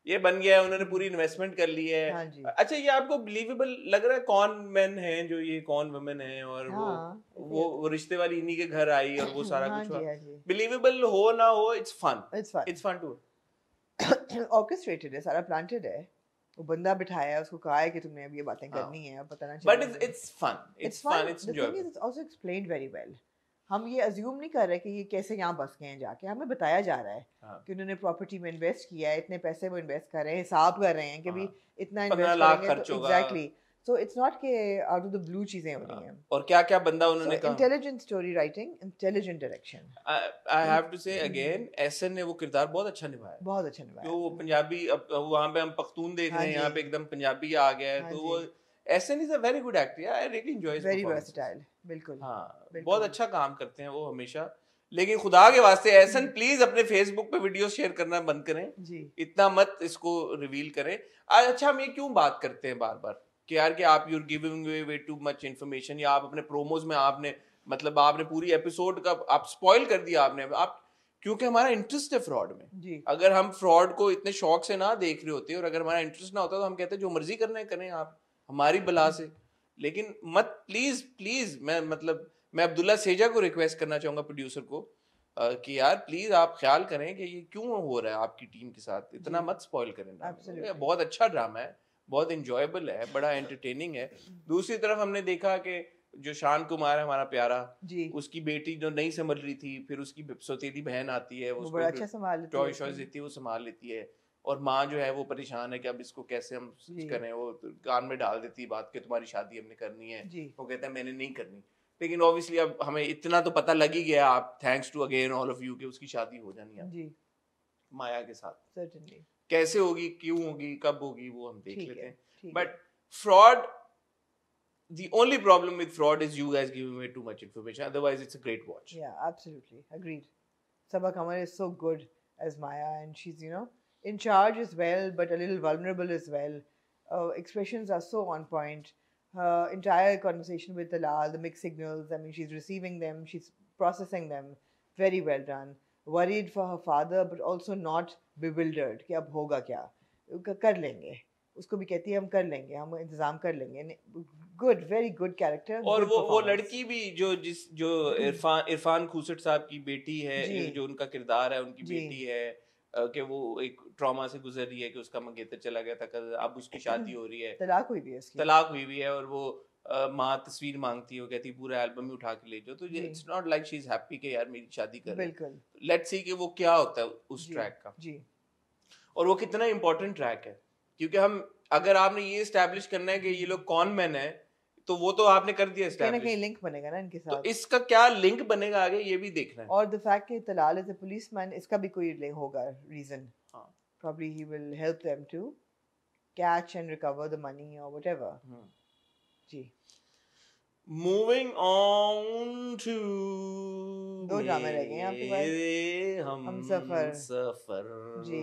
ये बन गया है. उन्होंने पूरी इन्वेस्टमेंट कर ली है. हाँ जी. अच्छा, ये आपको बिलीवेबल लग रहा है? कौन मैन है जो ये कौन वुमेन है और हाँ, वो रिश्ते वाली इन्हीं के घर आई और वो सारा कुछ हुआ. बिलीवेबल हो ना हो, इट्स फन टू ऑर्केस्ट्रेटेड है, सारा प्लांटेड है. वो बंदा बिठाया है, उसको कहा है कि तुमने अब ये बातें करनी है, अब पता ना चले. But it's fun, it's enjoyable. It's also explained very well. हम ये अज्यूम नहीं कर रहे कि ये कैसे यहाँ बस गए हैं जाके. हमें बताया जा रहा है कि उन्होंने प्रॉपर्टी में इन्वेस्ट किया है, इतने पैसे वो इन्वेस्ट कर रहे हैं, हिसाब कर रहे हैं कि भी इतना इन्वेस्ट करेंगे तो एग्जैक्टली. So it's not कि out of the blue चीजें हो रही हैं. और क्या बंदा उन्होंने कहा? Intelligent story writing, intelligent direction. I have to say again, एसन ने वो किरदार बहुत अच्छा निभाया. बहुत अच्छा निभाया. तो वो पंजाबी, अब वहाँ पे हम पख्तून देख रहे हैं, यहाँ पे एकदम पंजाबी आ गया है. तो वो एसन is a very good actor. I really enjoy his performance. Very versatile. बिल्कुल. हाँ, बहुत अच्छा काम करते हैं वो हमेशा. लेकिन खुदा के वास्ते एसन प्लीज अपने फेसबुक पे वीडियो शेयर करना बंद करें जी. इतना मत इसको रिवील करें. अच्छा, हम ये क्यों बात करते हैं बार बार कि यार कि आप you're giving way too much information, या आप अपने प्रोमोज में आपने पूरी एपिसोड का आप स्पॉइल कर दिया आपने. आप क्योंकि हमारा इंटरेस्ट है फ्रॉड में जी. अगर हम फ्रॉड को इतने शौक से ना देख रहे होते और अगर हमारा इंटरेस्ट ना होता तो हम कहते जो मर्जी करना है करें आप हमारी बला से. लेकिन मत प्लीज मैं अब्दुल्ला सेजा को रिक्वेस्ट करना चाहूंगा, प्रोड्यूसर को, कि यार प्लीज आप ख्याल करें कि ये क्यों हो रहा है आपकी टीम के साथ. इतना मत स्पॉइल करें. बहुत अच्छा ड्रामा है, बहुत इंजॉयबल है, बड़ा एंटरटेनिंग है. दूसरी तरफ हमने देखा कि जो शान कुमार है हमारा प्यारा जी, उसकी बेटी जो नहीं संभल रही थी, फिर उसकी सौतेली बहन आती है, वो बड़ा अच्छा संभाल टॉय शॉयज देती है, वो संभाल लेती है. और माँ जो है वो परेशान है कि अब इसको कैसे हम करें. वो कान में डाल देती है बात कि तुम्हारी शादी हमने करनी है. वो कहता है मैंने नहीं करनी. लेकिन ऑब्वियसली अब हमें इतना तो पता लग ही गया, आप thanks to again all of you, कि उसकी शादी हो जानी है माया के साथ. सर्टेनली कैसे होगी, क्यों होगी, कब होगी, वो हम देख लेते हैं. But fraud, the only problem with fraud is you guys giving away too much information. Otherwise it's a great watch. Yeah, absolutely agreed. Sabha Kamal is so good as Maya, and she's, you know, in charge as well, but a little vulnerable as well. Expressions are so on point. Her entire conversation with Talal, the mixed signals, I mean, she's receiving them, she's processing them. Very well done. Worried for her father, but also not bewildered कि अब होगा क्या, कर लेंगे. उसको भी कहती है हम कर लेंगे, हम इंतजाम कर लेंगे. Good, very good character. और वो लड़की भी जो इरफान खूसट साहब की बेटी है, जो उनका किरदार है, उनकी बेटी है कि वो एक ट्रॉमा से गुजर रही है कि उसका मंगेतर चला गया था, अब उसकी शादी हो रही है, तलाक हुई भी है, और वो माँ तस्वीर मांगती है, वो कहती है पूरा एल्बम ही उठा के ले जाओ. तो it's not like she is happy कि यार मेरी शादी कर. बिल्कुल. लेट्स सी कि वो क्या होता है उस ट्रैक का जी. और वो कितना इंपॉर्टेंट ट्रैक है, क्योंकि हम अगर आपने ये एस्टैब्लिश करना है कि ये लोग कौन मैन है, तो वो तो आपने कर दिया एस्टैब्लिश. कहीं लिंक बनेगा ना इनके साथ. तो इसका क्या लिंक बनेगा आगे, ये भी देखना है. और द फैक्ट कि तलाल इज अ पुलिसमैन, इसका भी कोई लिंक होगा, reason. Probably he will help them to catch and recover the money or whatever. जी. Moving on to दो ड्रामे रह गए हैं आपके पास. हम सफर जी.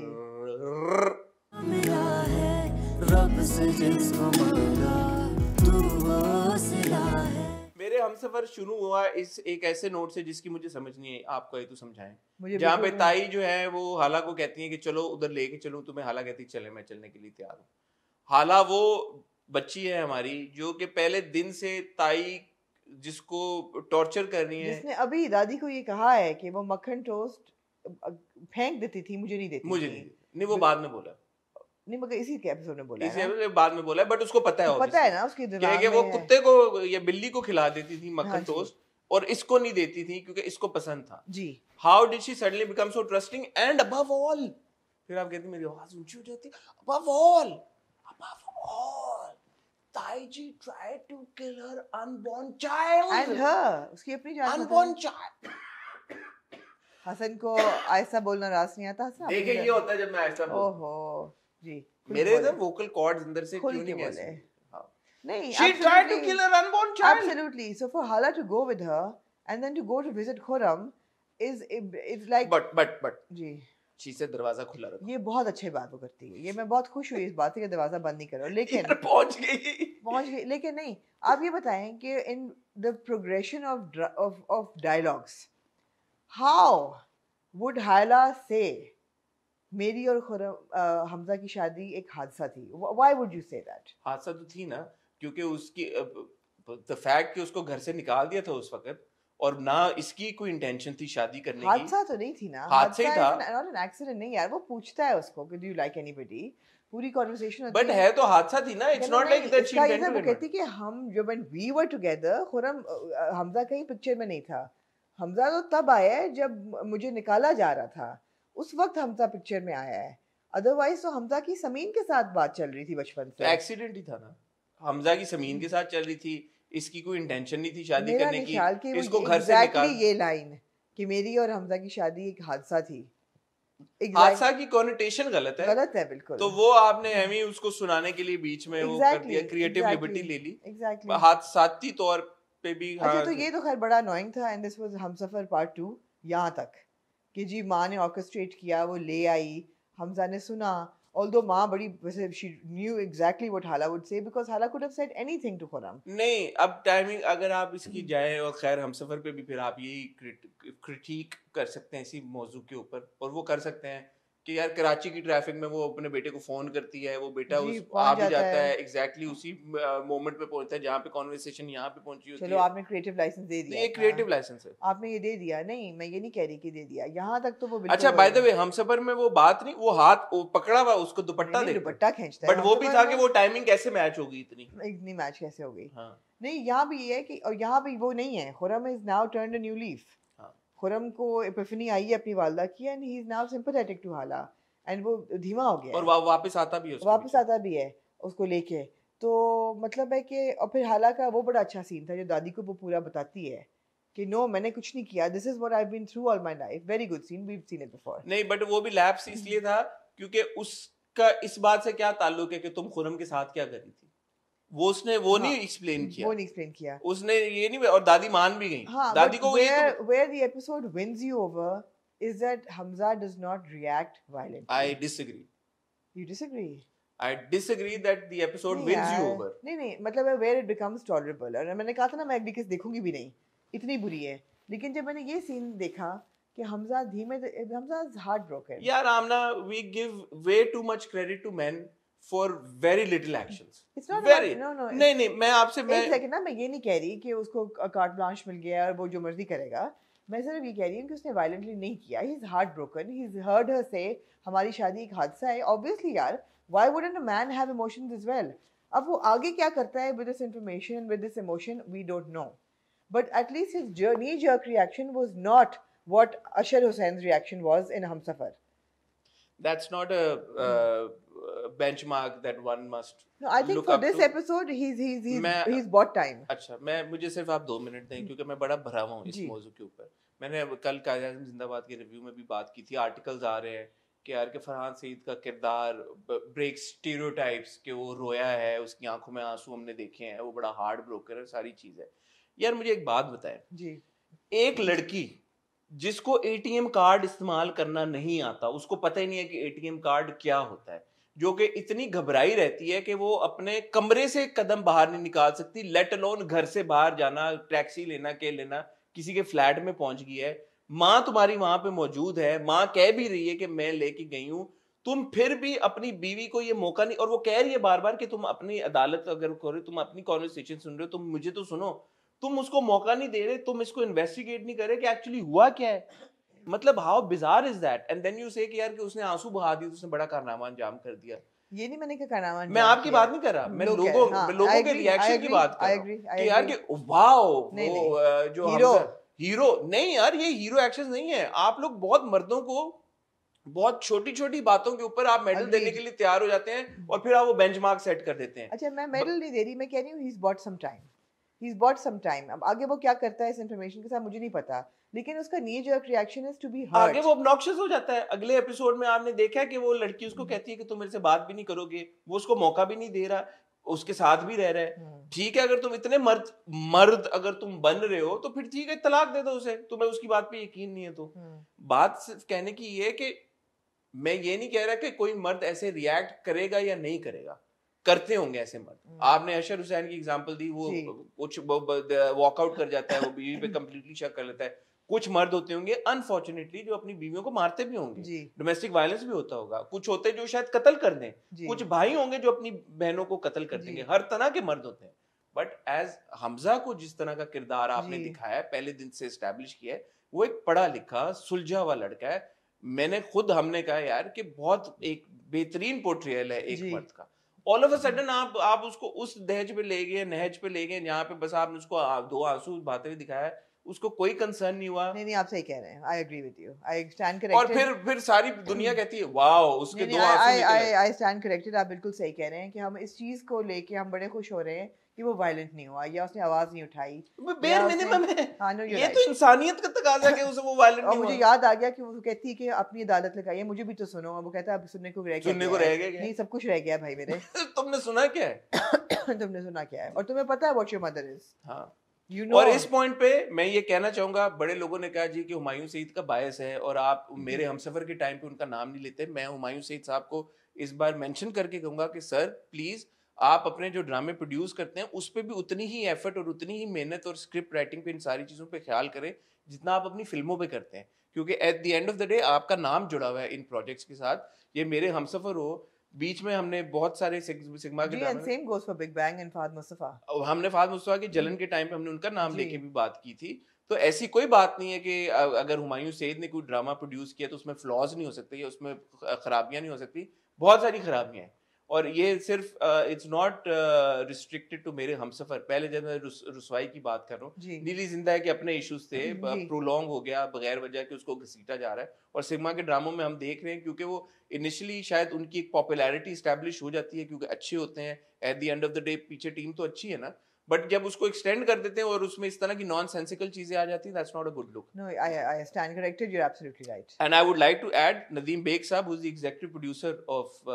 मिला है रब से जिसको मांगा तू वो सिला है. मेरे हमसफर शुरू हुआ इस एक ऐसे नोट से जिसकी मुझे समझ नहीं है, आपको ये तो समझाएं। जहाँ पे ताई जो है वो हाला को कहती है कि चलो उधर लेके चलो तुम्हें, हाला कहती है चले मैं चलने के लिए तैयार हूँ। हाला वो बच्ची है हमारी जो कि पहले दिन से ताई जिसको टॉर्चर कर रही है, जिसने अभी दादी को ये कहा है कि वो मक्खन टोस्ट फेंक देती थी, मुझे नहीं देती, मुझे नहीं वो बाद में बोला नहीं, मगर इसी के एपिसोड में बोला है, इसी बाद में बोला है, बट उसको पता है, तो पता है ना उसके दिमाग में वो कुत्ते को या बिल्ली को खिला देती थी मक्खन टोस्ट और इसको नहीं देती थी क्योंकि इसको पसंद था जी। How did she suddenly become so trusting and above all, फिर आप कहते मेरी आवाज ऊंची हो जाती, अबव ऑल ताईजी tried to kill her unborn child and her, उसकी अपनी जान, unborn child। हसन को आयशा बोलना रास नहीं आता। हसन देखिए ये होता है जब मैं आयशा बोलता हूं, ओहो जी, मेरे इधर वोकल कॉर्ड्स अंदर से क्यों नहीं बोले, नहीं, she tried to kill her unborn child, absolutely। So for Hala to go with her and then to go to visit Khurram is it's like but जी शी से दरवाजा खुला रखो, ये बहुत अच्छी बात वो करती है, ये मैं बहुत खुश हुई इस बात से कि दरवाजा बंद नहीं करो, लेकिन पहुंच गई, लेकिन नहीं, आप ये बताएं कि in the progression of dialogues how would हाला से मेरी और हमजा की शादी एक हादसा थी, why would you say that? हादसा तो थी ना, क्योंकि उसकी द फैक्ट कि उसको घर से निकाल दिया था उस वक्त और ना इसकी कोई इंटेंशन थी शादी करने की। हादसा तो नहीं थी ना, हादसा ही था, नॉट एन एक्सीडेंट नहीं यार, वो पूछता है उसको कि डू यू लाइक एनीबॉडी, पूरी कन्वर्सेशन होती बट है तो हादसा थी ना, it's not like that she intended to. कहती कि हम जो when we were together, Khurram Hamza कहीं पिक्चर में नहीं था, हमजा तो तब आया है जब मुझे निकाला जा रहा था, उस वक्त हमजा पिक्चर में आया है, अदरवाइज तो हमजा की समीन के साथ बात चल रही थी बचपन से, एक्सीडेंट ही था ना, हमजा की समीन के साथ चल रही थी, इसकी कोई इंटेंशन नहीं थी शादी करने की, इसको घर से निकाल, ये लाइन कि मेरी और हमजा की शादी एक हादसा थी, हादसा की कॉनोटेशन गलत है बिल्कुल, तो वो आपने हमें उसको सुनाने के लिए बीच में वो कर दिया, क्रिएटिव लिबर्टी ले ली, हादसाती तौर पे भी। अच्छा तो ये तो खैर बड़ा अनोइंग था, and this was Humsafar part 2 यहाँ तक कि जी माँ ने ऑर्केस्ट्रेट किया, वो ले आई, हमजा ने सुना, although माँ बड़ी वैसे she knew exactly what Hala would say because Hala could have said anything to Khurram। नहीं, अब टाइमिंग अगर आप इसकी जाए और खैर हमसफर पे भी फिर आप यही क्रिटिक कर सकते हैं इसी मौजू के ऊपर, और वो कर सकते हैं कि यार कराची की ट्रैफिक में वो अपने बेटे को फोन करती है, वो बेटा उस आ भी जाता है एग्जैक्टली उसी मोमेंट पे पहुंचता है जहाँ पे कॉन्वर्सेशन यहाँ पे पहुंची होती है। चलो आपने क्रिएटिव लाइसेंस दे दिया, ये क्रिएटिव लाइसेंस है, आपने ये दे दिया, नहीं मैं ये नहीं कह रही कि दे दिया, यहाँ तक तो वो अच्छा बाय द वे हमसफर में वो बात नहीं, वो हाथ वो पकड़ा हुआ उसको दुपट्टा खींचता है, बट वो भी था कि वो टाइमिंग कैसे मैच होगी, इतनी मैच कैसे हो गई। नहीं यहाँ भी ये है कि, और यहाँ भी वो नहीं है, Khurram is now turned a new leaf, Khurram को एपिफनी आई है अपनी वालदा की, and he is now sympathetic to Hala, and वो धीमा हो गया और वापस आता भी है उसको लेके, तो मतलब है कि, और फिर हाला का वो बड़ा अच्छा सीन था जो दादी को वो पूरा बताती है कि नो मैंने कुछ नहीं किया, this is what I have been through all my life, very good scene, we have seen it before. नहीं बट वो भी लैप्स इसलिए था क्योंकि उसका इस बात से क्या ताल्लुक है कि तुम खुरम के साथ क्या कर रही थी, वो उसने नहीं एक्सप्लेन किया, उसने ये नहीं, और दादी मान भी गई, दादी को where the episode wins you over is that Hamza does not react violently. I disagree. You disagree? I disagree that the episode wins you over. नहीं मतलब है where it becomes tolerable, और मैंने कहा था ना मैं अगली किस देखूंगी भी नहीं, इतनी बुरी है, लेकिन जब मैंने ये सीन देखा कि हमजा Hamza is heartbroken. यार आमना, we give way too much credit to men for very little actions. It's not very no. नहीं मैं आपसे एक सेकंड ना, मैं ये नहीं कह रही कि उसको कार्ट ब्लांश मिल गया और वो जो मर्जी करेगा, मैं सिर्फ ये कह रही हूँ कि उसने वायलेंटली नहीं किया, he is heart broken, he is heard her say हमारी शादी एक हादसा है, ऑब्वियसली यार why wouldn't a man have emotions as well. अब वो आगे क्या करता है with this information, with this emotion, we don't know, but at least his knee jerk reaction was not what Ashar Hussain's reaction was in Humsafar. That's not a benchmark that one must no, I think for this episode he's bought time. अच्छा, मुझे सिर्फ आप 2 मिनट दें क्योंकि मैं बड़ा भरा हुआ हूँ इस मौजू के ऊपर। मैंने कल कायद-ए-आज़म जिंदाबाद के रिव्यू में भी बात की थी, आर्टिकल्स आ रहे हैं कि यार के फरहान सईद का किरदार ब्रेक स्टीरियोटाइप्स कि वो रोया है, उसकी आंखों में आंसू हमने देखे हैं, वो बड़ा हार्ट ब्रोकर है, सारी चीज़ है। यार मुझे एक बात बताएं जी, एक लड़की जिसको एटीएम कार्ड इस्तेमाल करना नहीं आता, उसको पता ही नहीं है कि एटीएम कार्ड क्या होता है, जो कि इतनी घबराई रहती है कि वो अपने कमरे से कदम बाहर नहीं निकाल सकती, लेट अलोन घर से बाहर जाना, टैक्सी लेना के लेना, किसी के फ्लैट में पहुंच गई है, माँ तुम्हारी वहां पे मौजूद है, माँ कह भी रही है कि मैं लेके गई हूं, तुम फिर भी अपनी बीवी को ये मौका नहीं, और वो कह रही है बार बार कि तुम अपनी अदालत अगर करो, तुम अपनी कॉन्वर्सेशन सुन रहे हो, तुम मुझे तो सुनो, तुम उसको मौका नहीं दे रहे, तुम इसको इन्वेस्टिगेट नहीं कर रहे कि एक्चुअली हुआ क्या है। मतलब how bizarre is that, and then you say कि यार कि उसने आंसू बहा दिए, उसने बड़ा कारनामा अंजाम कर दिया। ये नहीं मैंने क्या कारनामा, मैं आपकी बात नहीं कर रहा, मैं लोगों के रिएक्शन की बात कर रहा हूं कि यार कि वाओ वो जो हीरो नहीं यार, ये हीरो एक्शन नहीं है। आप लोग बहुत मर्दों को बहुत छोटी छोटी बातों के ऊपर आप मेडल देने के लिए तैयार हो जाते हैं और फिर आप वो बेंचमार्क सेट कर देते हैं। अच्छा मैं मेडल नहीं दे रही, मैं कह रही हूँ he's bought some time. He's bought some time. अब आगे वो क्या करता है इस इंफॉर्मेशन के साथ मुझे नहीं पता, लेकिन उसका knee jerk reaction is to be hurt. आगे वो ऑब्नॉक्शियस हो जाता है। अगले एपिसोड में आपने देखा है कि वो लड़की उसको कहती है कि तुम मेरे से बात भी नहीं करोगे, वो उसको मौका भी नहीं दे रहा, उसके साथ भी रह रहा है। ठीक है, अगर तुम इतने मर्द अगर तुम बन रहे हो तो फिर ठीक है, तलाक दे दो उसे, तुम्हें उसकी बात पे यकीन नहीं है तो। बात सिर्फ कहने की ये कि मैं ये नहीं कह रहा कि कोई मर्द ऐसे रिएक्ट करेगा या नहीं करेगा, करते होंगे ऐसे मर्द। आपने अशर हुसैन की एग्जांपल दी, वो कुछ वॉकआउट कर जाता है, वो बीवी पे कंप्लीटली शक कर लेता है। कुछ मर्द होते होंगे अनफॉर्चुनेटली जो अपनी बीवियों को मारते भी होंगे, डोमेस्टिक वायलेंस भी होता होगा। कुछ होते जो शायद कत्ल कर दें, कुछ भाई होंगे जो अपनी बहनों को कत्ल कर देंगे। हर तरह के मर्द होते हैं। बट एज हमजा को जिस तरह का किरदार आपने दिखाया है, पहले दिन से एस्टैब्लिश किया है, वो एक पढ़ा लिखा सुलझा हुआ लड़का है। मैंने खुद हमने कहा यार कि बहुत एक बेहतरीन पोर्ट्रेयल है एक मर्द का। ऑल ऑफ अ सडन आप उसको उस दहेज पे ले गए, नहज पे ले गए, जहाँ पे बस आपने उसको दो आंसू बहाते हुए दिखाया, उसको कोई कंसर्न नहीं हुआ। नहीं आप सही कह रहे हैं, I agree with you, I stand corrected. और फिर सारी दुनिया कहती है वाओ उसके दो आंसू निकले। आई स्टैंड करेक्टेड, आप बिल्कुल सही कह रहे हैं कि हम इस चीज को लेके हम बड़े खुश हो रहे हैं कि वो वायलेंट नहीं हुआ या उसने आवाज नहीं उठाई। बेयर मिनिमम है। ये तो इंसानियत का तकाजा है कि उसे वो वायलेंट नहीं हुआ। मुझे याद आ गया कि वो कहती है कि अपनी अदालत लगाइए, मुझे भी तो सुनो। वो कहता है अब सुनने को रह गया, नहीं सब कुछ रह गया भाई मेरे। तुमने सुना क्या है? तुमने सुना क्या है? और तुम्हें पता है व्हाट योर मदर इज। हाँ और इस पॉइंट पे मैं ये कहना चाहूंगा, बड़े लोगों ने कहा जी कि हुमायूं सईद का बायस है और आप मेरे हमसफर के टाइम पे उनका नाम नहीं लेते। मैं हुमायूं सईद साहब को इस बार मेंशन करके कहूंगा कि सर प्लीज आप अपने जो ड्रामे प्रोड्यूस करते हैं उस पर भी उतनी ही एफर्ट और उतनी ही मेहनत और स्क्रिप्ट राइटिंग पे इन सारी चीज़ों पे ख्याल करें जितना आप अपनी फिल्मों पे करते हैं, क्योंकि at the end of the day आपका नाम जुड़ा हुआ है इन प्रोजेक्ट्स के साथ। ये मेरे हमसफर हो, बीच में हमने बहुत सारे सिग्मा के ड्रामे, same goes for Big Bang and Fahad Mustafa, हमने फहद मुस्तफा की जलन के टाइम पे हमने उनका नाम लेके भी बात की थी। तो ऐसी कोई बात नहीं है कि अगर हुमायूं सईद ने कोई ड्रामा प्रोड्यूस किया तो उसमें फ्लॉज नहीं हो सकते या उसमें खराबियां नहीं हो सकती। बहुत सारी खराबियां हैं और ये सिर्फ इट्स नॉट रिस्ट्रिक्टेड टू मेरे हमसफर। पहले जब मैं रुसवाई की बात कर रहा हूँ, नीली जिंदा है कि अपने इश्यूज थे, प्रोलॉन्ग हो गया बगैर वजह के, उसको घसीटा जा रहा है। और सिग्मा के ड्रामों में हम देख रहे हैं क्योंकि वो इनिशियली शायद उनकी एक पॉपुलैरिटी स्टैब्लिश हो जाती है क्योंकि अच्छे होते हैं, at the end of the day पीछे टीम तो अच्छी है ना, बट जब उसको एक्सटेंड कर देते हैं और उसमें इस तरह की नॉनसेंसिकल चीजें आ जाती हैं, that's not a good look. No I stand corrected, you are absolutely right. And I would like to add Nadeem Baig साहब who is the executive producer of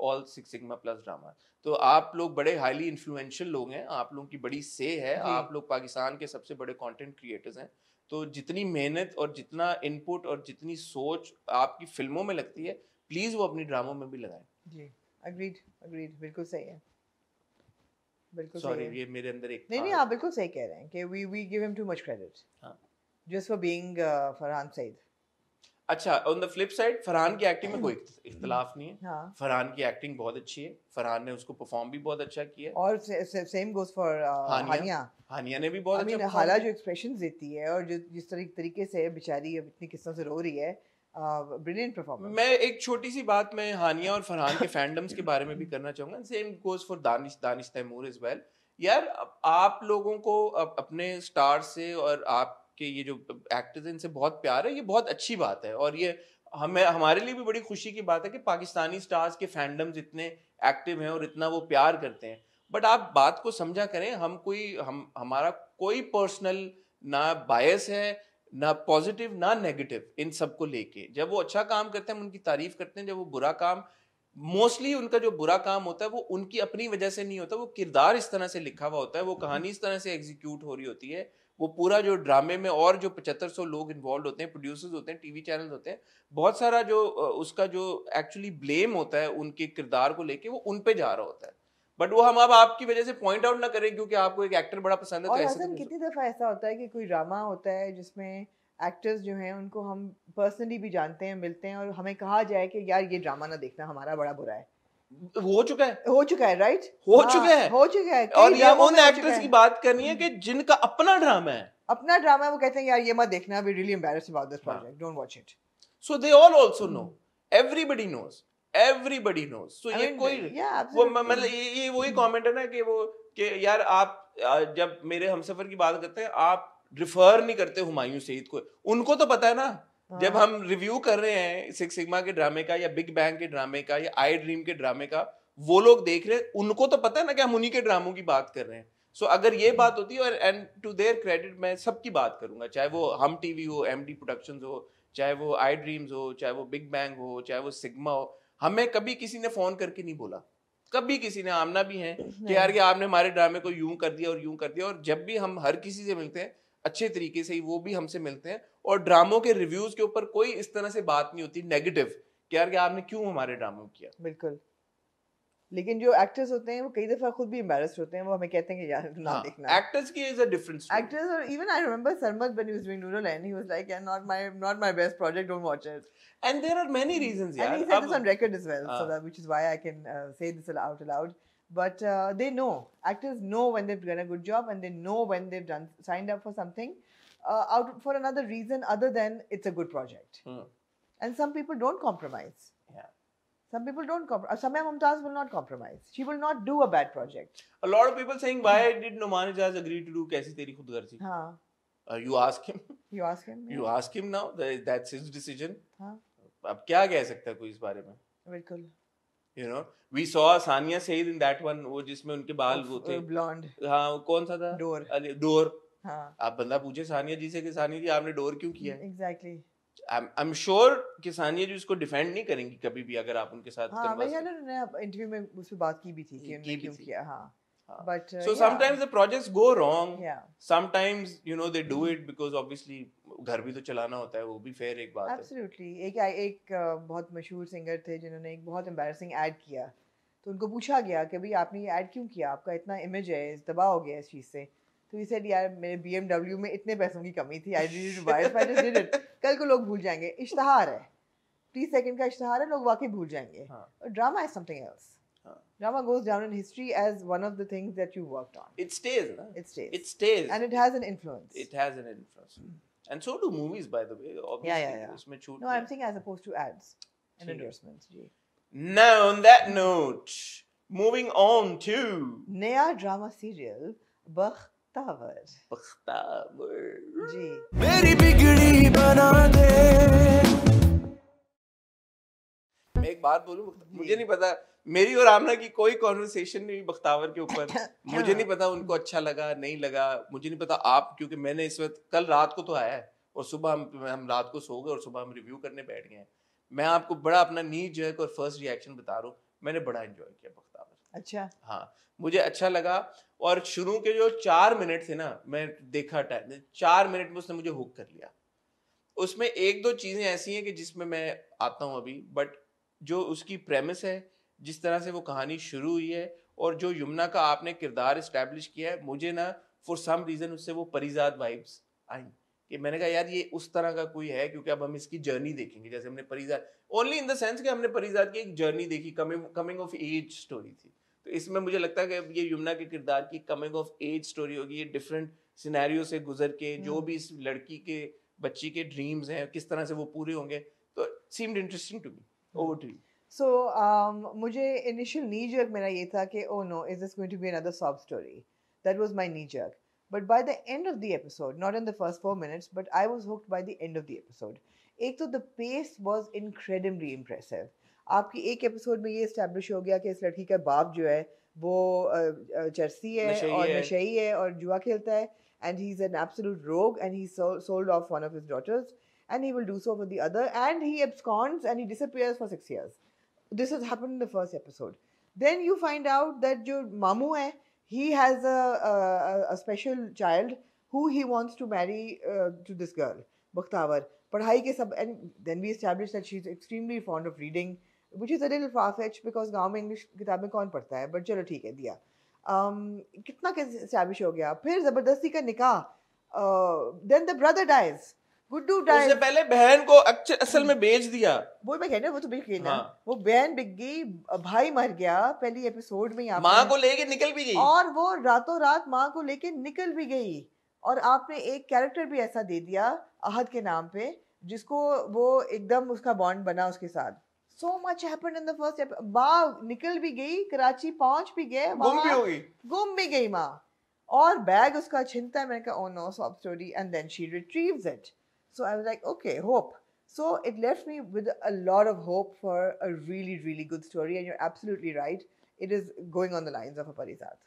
all six sigma plus drama. तो आप लोग बड़े हाईली इन्फ्लुएंशियल लोग हैं, आप लोगों की बड़ी से है, आप लोग पाकिस्तान के सबसे बड़े कंटेंट क्रिएटर्स हैं। तो जितनी मेहनत और जितना इनपुट और जितनी सोच आपकी फिल्मों में लगती है, प्लीज वो अपनी ड्रामों में भी लगाएं। जी अग्रीड, बिल्कुल सही है, बिल्कुल सॉरी ये मेरे अंदर एक नहीं आप बिल्कुल सही कह रहे हैं कि we give him too much credit just for being Farhan Saeed. अच्छा, on the flip side Farhan की एक्टिंग में कोई इख्तिलाफ नहीं है। फरहान की एक्टिंग बहुत अच्छी है, फरहान ने उसको परफॉर्म भी बहुत अच्छा किया और सेम गोस फॉर हानिया ने भी बहुत अच्छा। हाला जो एक्सप्रेशंस देती है और जो जिस तरीके से बेचारी इतनी किस्मों से रो रही है, ब्रिलियंट परफॉर्मेंस। मैं एक छोटी सी बात मैं हानिया और फरहान के फैंडम्स के बारे में भी करना चाहूंगा। Same goes for Danish Taimoor as well. यार आप लोगों को अपने स्टार से और आपके ये जो एक्टर्स हैं इनसे बहुत प्यार है, ये बहुत अच्छी बात है और ये हमारे लिए भी बड़ी खुशी की बात है कि पाकिस्तानी स्टार्स के फैंडम्स इतने एक्टिव हैं और इतना वो प्यार करते हैं। बट आप बात को समझा करें, हमारा कोई पर्सनल ना बायस है, ना पॉजिटिव ना नेगेटिव इन सब को लेके। जब वो अच्छा काम करते हैं हम उनकी तारीफ करते हैं, जब वो बुरा काम, मोस्टली उनका जो बुरा काम होता है वो उनकी अपनी वजह से नहीं होता, वो किरदार इस तरह से लिखा हुआ होता है, वो कहानी इस तरह से एग्जीक्यूट हो रही होती है, वो पूरा जो ड्रामे में और जो 7500 लोग इन्वॉल्व होते हैं, प्रोड्यूसर्स होते हैं, टीवी चैनल्स होते हैं, बहुत सारा जो उसका जो एक्चुअली ब्लेम होता है उनके किरदार को लेके वो उन पे जा रहा होता है, बट वो हम अब आपकी वजह से पॉइंट आउट ना करें क्योंकि आपको एक एक्टर बड़ा पसंद है। और तो ऐसे कितनी दफा ऐसा होता है कि कोई ड्रामा होता है जिसमें एक्टर्स जो हैं उनको हम पर्सनली भी जानते हैं, मिलते हैं, और हमें कहा जाए कि यार ये ड्रामा ना देखना, हमारा बड़ा बुरा है। हो चुका है राइट, हो चुका है। और ये उन एक्टर्स की बात करनी है कि जिनका अपना ड्रामा है, वो कहते हैं यार ये मत देखना, we really embarrassed about this project, don't watch it. So they all also know, everybody knows. सो ये कोई वो मतलब ये वही कमेंट है ना कि वो कि यार आप जब मेरे हमसफर की बात करते हैं आप रिफर नहीं करते हुमायूं सईद को, उनको तो पता है ना। जब हम रिव्यू कर रहे हैं सिक्स सिग्मा के ड्रामे का या बिग बैंग के ड्रामे का या आई ड्रीम के ड्रामे का, वो लोग देख रहे हैं, उनको तो पता है ना कि हम उन्हीं के ड्रामों की बात कर रहे हैं। सो अगर ये बात होती है, और एंड टू देयर क्रेडिट मैं सबकी बात करूंगा, चाहे वो हम टीवी हो, एमडी प्रोडक्शंस हो, चाहे वो आई ड्रीम्स हो, चाहे वो बिग बैंग हो, चाहे वो सिग्मा हो, हमें कभी किसी ने फोन करके नहीं बोला, कभी किसी ने, आमना भी है कि यार कि आपने हमारे ड्रामे को यूं कर दिया और यूं कर दिया। और जब भी हम हर किसी से मिलते हैं अच्छे तरीके से ही वो भी हमसे मिलते हैं, और ड्रामों के रिव्यूज के ऊपर कोई इस तरह से बात नहीं होती नेगेटिव कि यार कि आपने क्यों हमारे ड्रामे में किया। बिल्कुल। लेकिन जो एक्टर्स होते हैं वो कई दफा खुद भी एम्बैरेस्ड होते हैं, वो हमें कहते हैं कि यार ना देखना। एक्टर्स की is a different story. Actors, और even I remember Sarmad when he was doing Noorul and he was like यार not my best project, don't watch it. And there are many reasons, yaar. And he said this on record as well, so that, which is why I can say this out loud. But they know, actors know when they've done a good job, and they know when they've signed up for something out for another reason other than it's a good project. And some people don't compromise. Yeah. Some people don't compromise. Samia Mumtaz will not compromise. She will not do a bad project. A lot of people saying, why did Noman Ijaz agree to do Kaisi Teri Khudgarzi? हाँ. You ask him. You ask him. You ask him now. That's his decision. हाँ. अब क्या कह सकता है कोई इस बारे में? बिल्कुल. You know, we saw Sania Saeed in that one, वो जिसमें उनके बाल वो थे blonde. हाँ, कौन सा था? डोर. हाँ. आप बंदा पूछे सानिया जी से कि सानिया जी आपने डोर क्यों किया? Exactly. I'm sure कि सानिया जी उसको डिफेंड नहीं करेंगी कभी भी अगर आप उनके साथ हाँ, मैं उन्होंने इंटरव्यू में उस पे बात की भी थी कि उन्होंने क्यों किया। हाँ. But so sometimes the projects go wrong. Yeah. Sometimes they do it because obviously घर भी तो चलाना होता है, वो भी fair एक बात है। Absolutely. एक बहुत मशहूर सिंगर थे जिन्होंने एक बहुत embarrassing ad किया, तो उनको पूछा गया कि भाई आपने ये ad क्यों किया, आपका इतना image है, तबाह हो गया इस चीज़ से। तो he said यार मेरे BMW में इतने पैसों की कमी थी, I didn't buy it, I just did it. कल को लोग भूल जाएंगे, इश्तहार है, 30 सेकंड का इश्तहार है, लोग वाकई भूल जाएंगे। और drama is something else. Drama goes down in history as one of the things that you worked on. It stays, na? It stays. It stays. And it has an influence. It has an influence. And so do movies, by the way. Obviously, उसमें छूट No, I'm saying as opposed to ads and endorsements. जी. Now, on that note, moving on to नया ड्रामा सीरियल बख्तावर। बख्तावर जी। मेरी बिगड़ी बना दे। मैं एक बात बोलूं, मुझे नहीं पता, मेरी और आमना की कोई कॉन्वर्सेशन नहीं बख्तावर के ऊपर। मुझे नहीं पता उनको अच्छा लगा नहीं लगा, मुझे नहीं पता आप, क्योंकि मैंने इस वक्त कल रात को तो आया है और सुबह हम रात को सो गए और सुबह हम रिव्यू करने बैठ गए हैं। मैं आपको बड़ा अपना नी जर्क और फर्स्ट रिएक्शन बता रहा हूँ, मैंने बड़ा एंजॉय किया बख्तावर। अच्छा। हाँ, मुझे अच्छा लगा। और शुरू के जो 4 मिनट थे ना, मैं देखा टाइम 4 मिनट में उसने मुझे हुक कर लिया। उसमें एक दो चीजें ऐसी हैं कि जिसमें मैं आता हूँ अभी, बट जो उसकी प्रेमिस है, जिस तरह से वो कहानी शुरू हुई है और जो यमुना का आपने किरदार इस्टेब्लिश किया है, मुझे ना फॉर सम रीजन उससे वो परिजात वाइब्स आई कि मैंने कहा यार ये उस तरह का कोई है, क्योंकि अब हम इसकी जर्नी देखेंगे। जैसे हमने परिजात, ओनली इन द सेंस कि हमने परिजात की एक जर्नी देखी, कमिंग ऑफ एज स्टोरी थी, तो इसमें मुझे लगता है कि अब ये यमुना के किरदार की कमिंग ऑफ एज स्टोरी होगी। ये डिफरेंट सिनेरियो से गुजर के जो भी इस लड़की के बच्ची के ड्रीम्स हैं किस तरह से वो पूरे होंगे, तो seemed interesting to me. Over to you. So मुझे initial knee jerk मेरा ये था कि oh no, is this going to be another sob story? That was my knee jerk. But by the end of the episode, not in the first 4 minutes, but I was hooked by the end of the episode. एक तो the pace was incredibly impressive. आपकी एक एपिसोड में ये establish हो गया कि इस लड़की का बाप जो है वो चरसी है और नशई है और जुआ खेलता है, and he's an absolute rogue and he sold off one of his daughters and he will do so for the other, and he absconds and he disappears for 6 years. This has happened in the first episode. Then you find out that जो मामू है, he has a special child who he wants to marry to this girl, Bakhtavar. पढ़ाई के सब, and then we established that she's extremely fond of reading, which is a little far-fetched because गाँव में English किताबें कौन पढ़ता है, but चलो ठीक है दिया. कितना कैसे establish हो गया, फिर ज़बरदस्ती का निकाह, then the brother dies. Guddu dies. उससे पहले बहन को असल में बेच दिया. वो मैं कहना, वो तो बिक गई ना. वो बहन बिक गई, भाई मर गया पहली एपिसोड में. यहाँ माँ को लेके निकल भी गई, और वो रातों रात माँ को लेके निकल भी गई. और आपने एक कैरेक्टर भी ऐसा दे दिया अहद के नाम पे, जिसको वो एकदम उसका बॉन्ड बना उसके साथ. So much happened in the first episode. माँ निकल भी गई, कराची पहुंच भी गए, गुम भी गई माँ, और बैग उसका छिनता है. मैंने कहा oh no, sob story, and then she retrieves it. So I was like, okay, hope. So it left me with a lot of hope for a really, really good story. And you're absolutely right. It is going on the lines of a Parisat.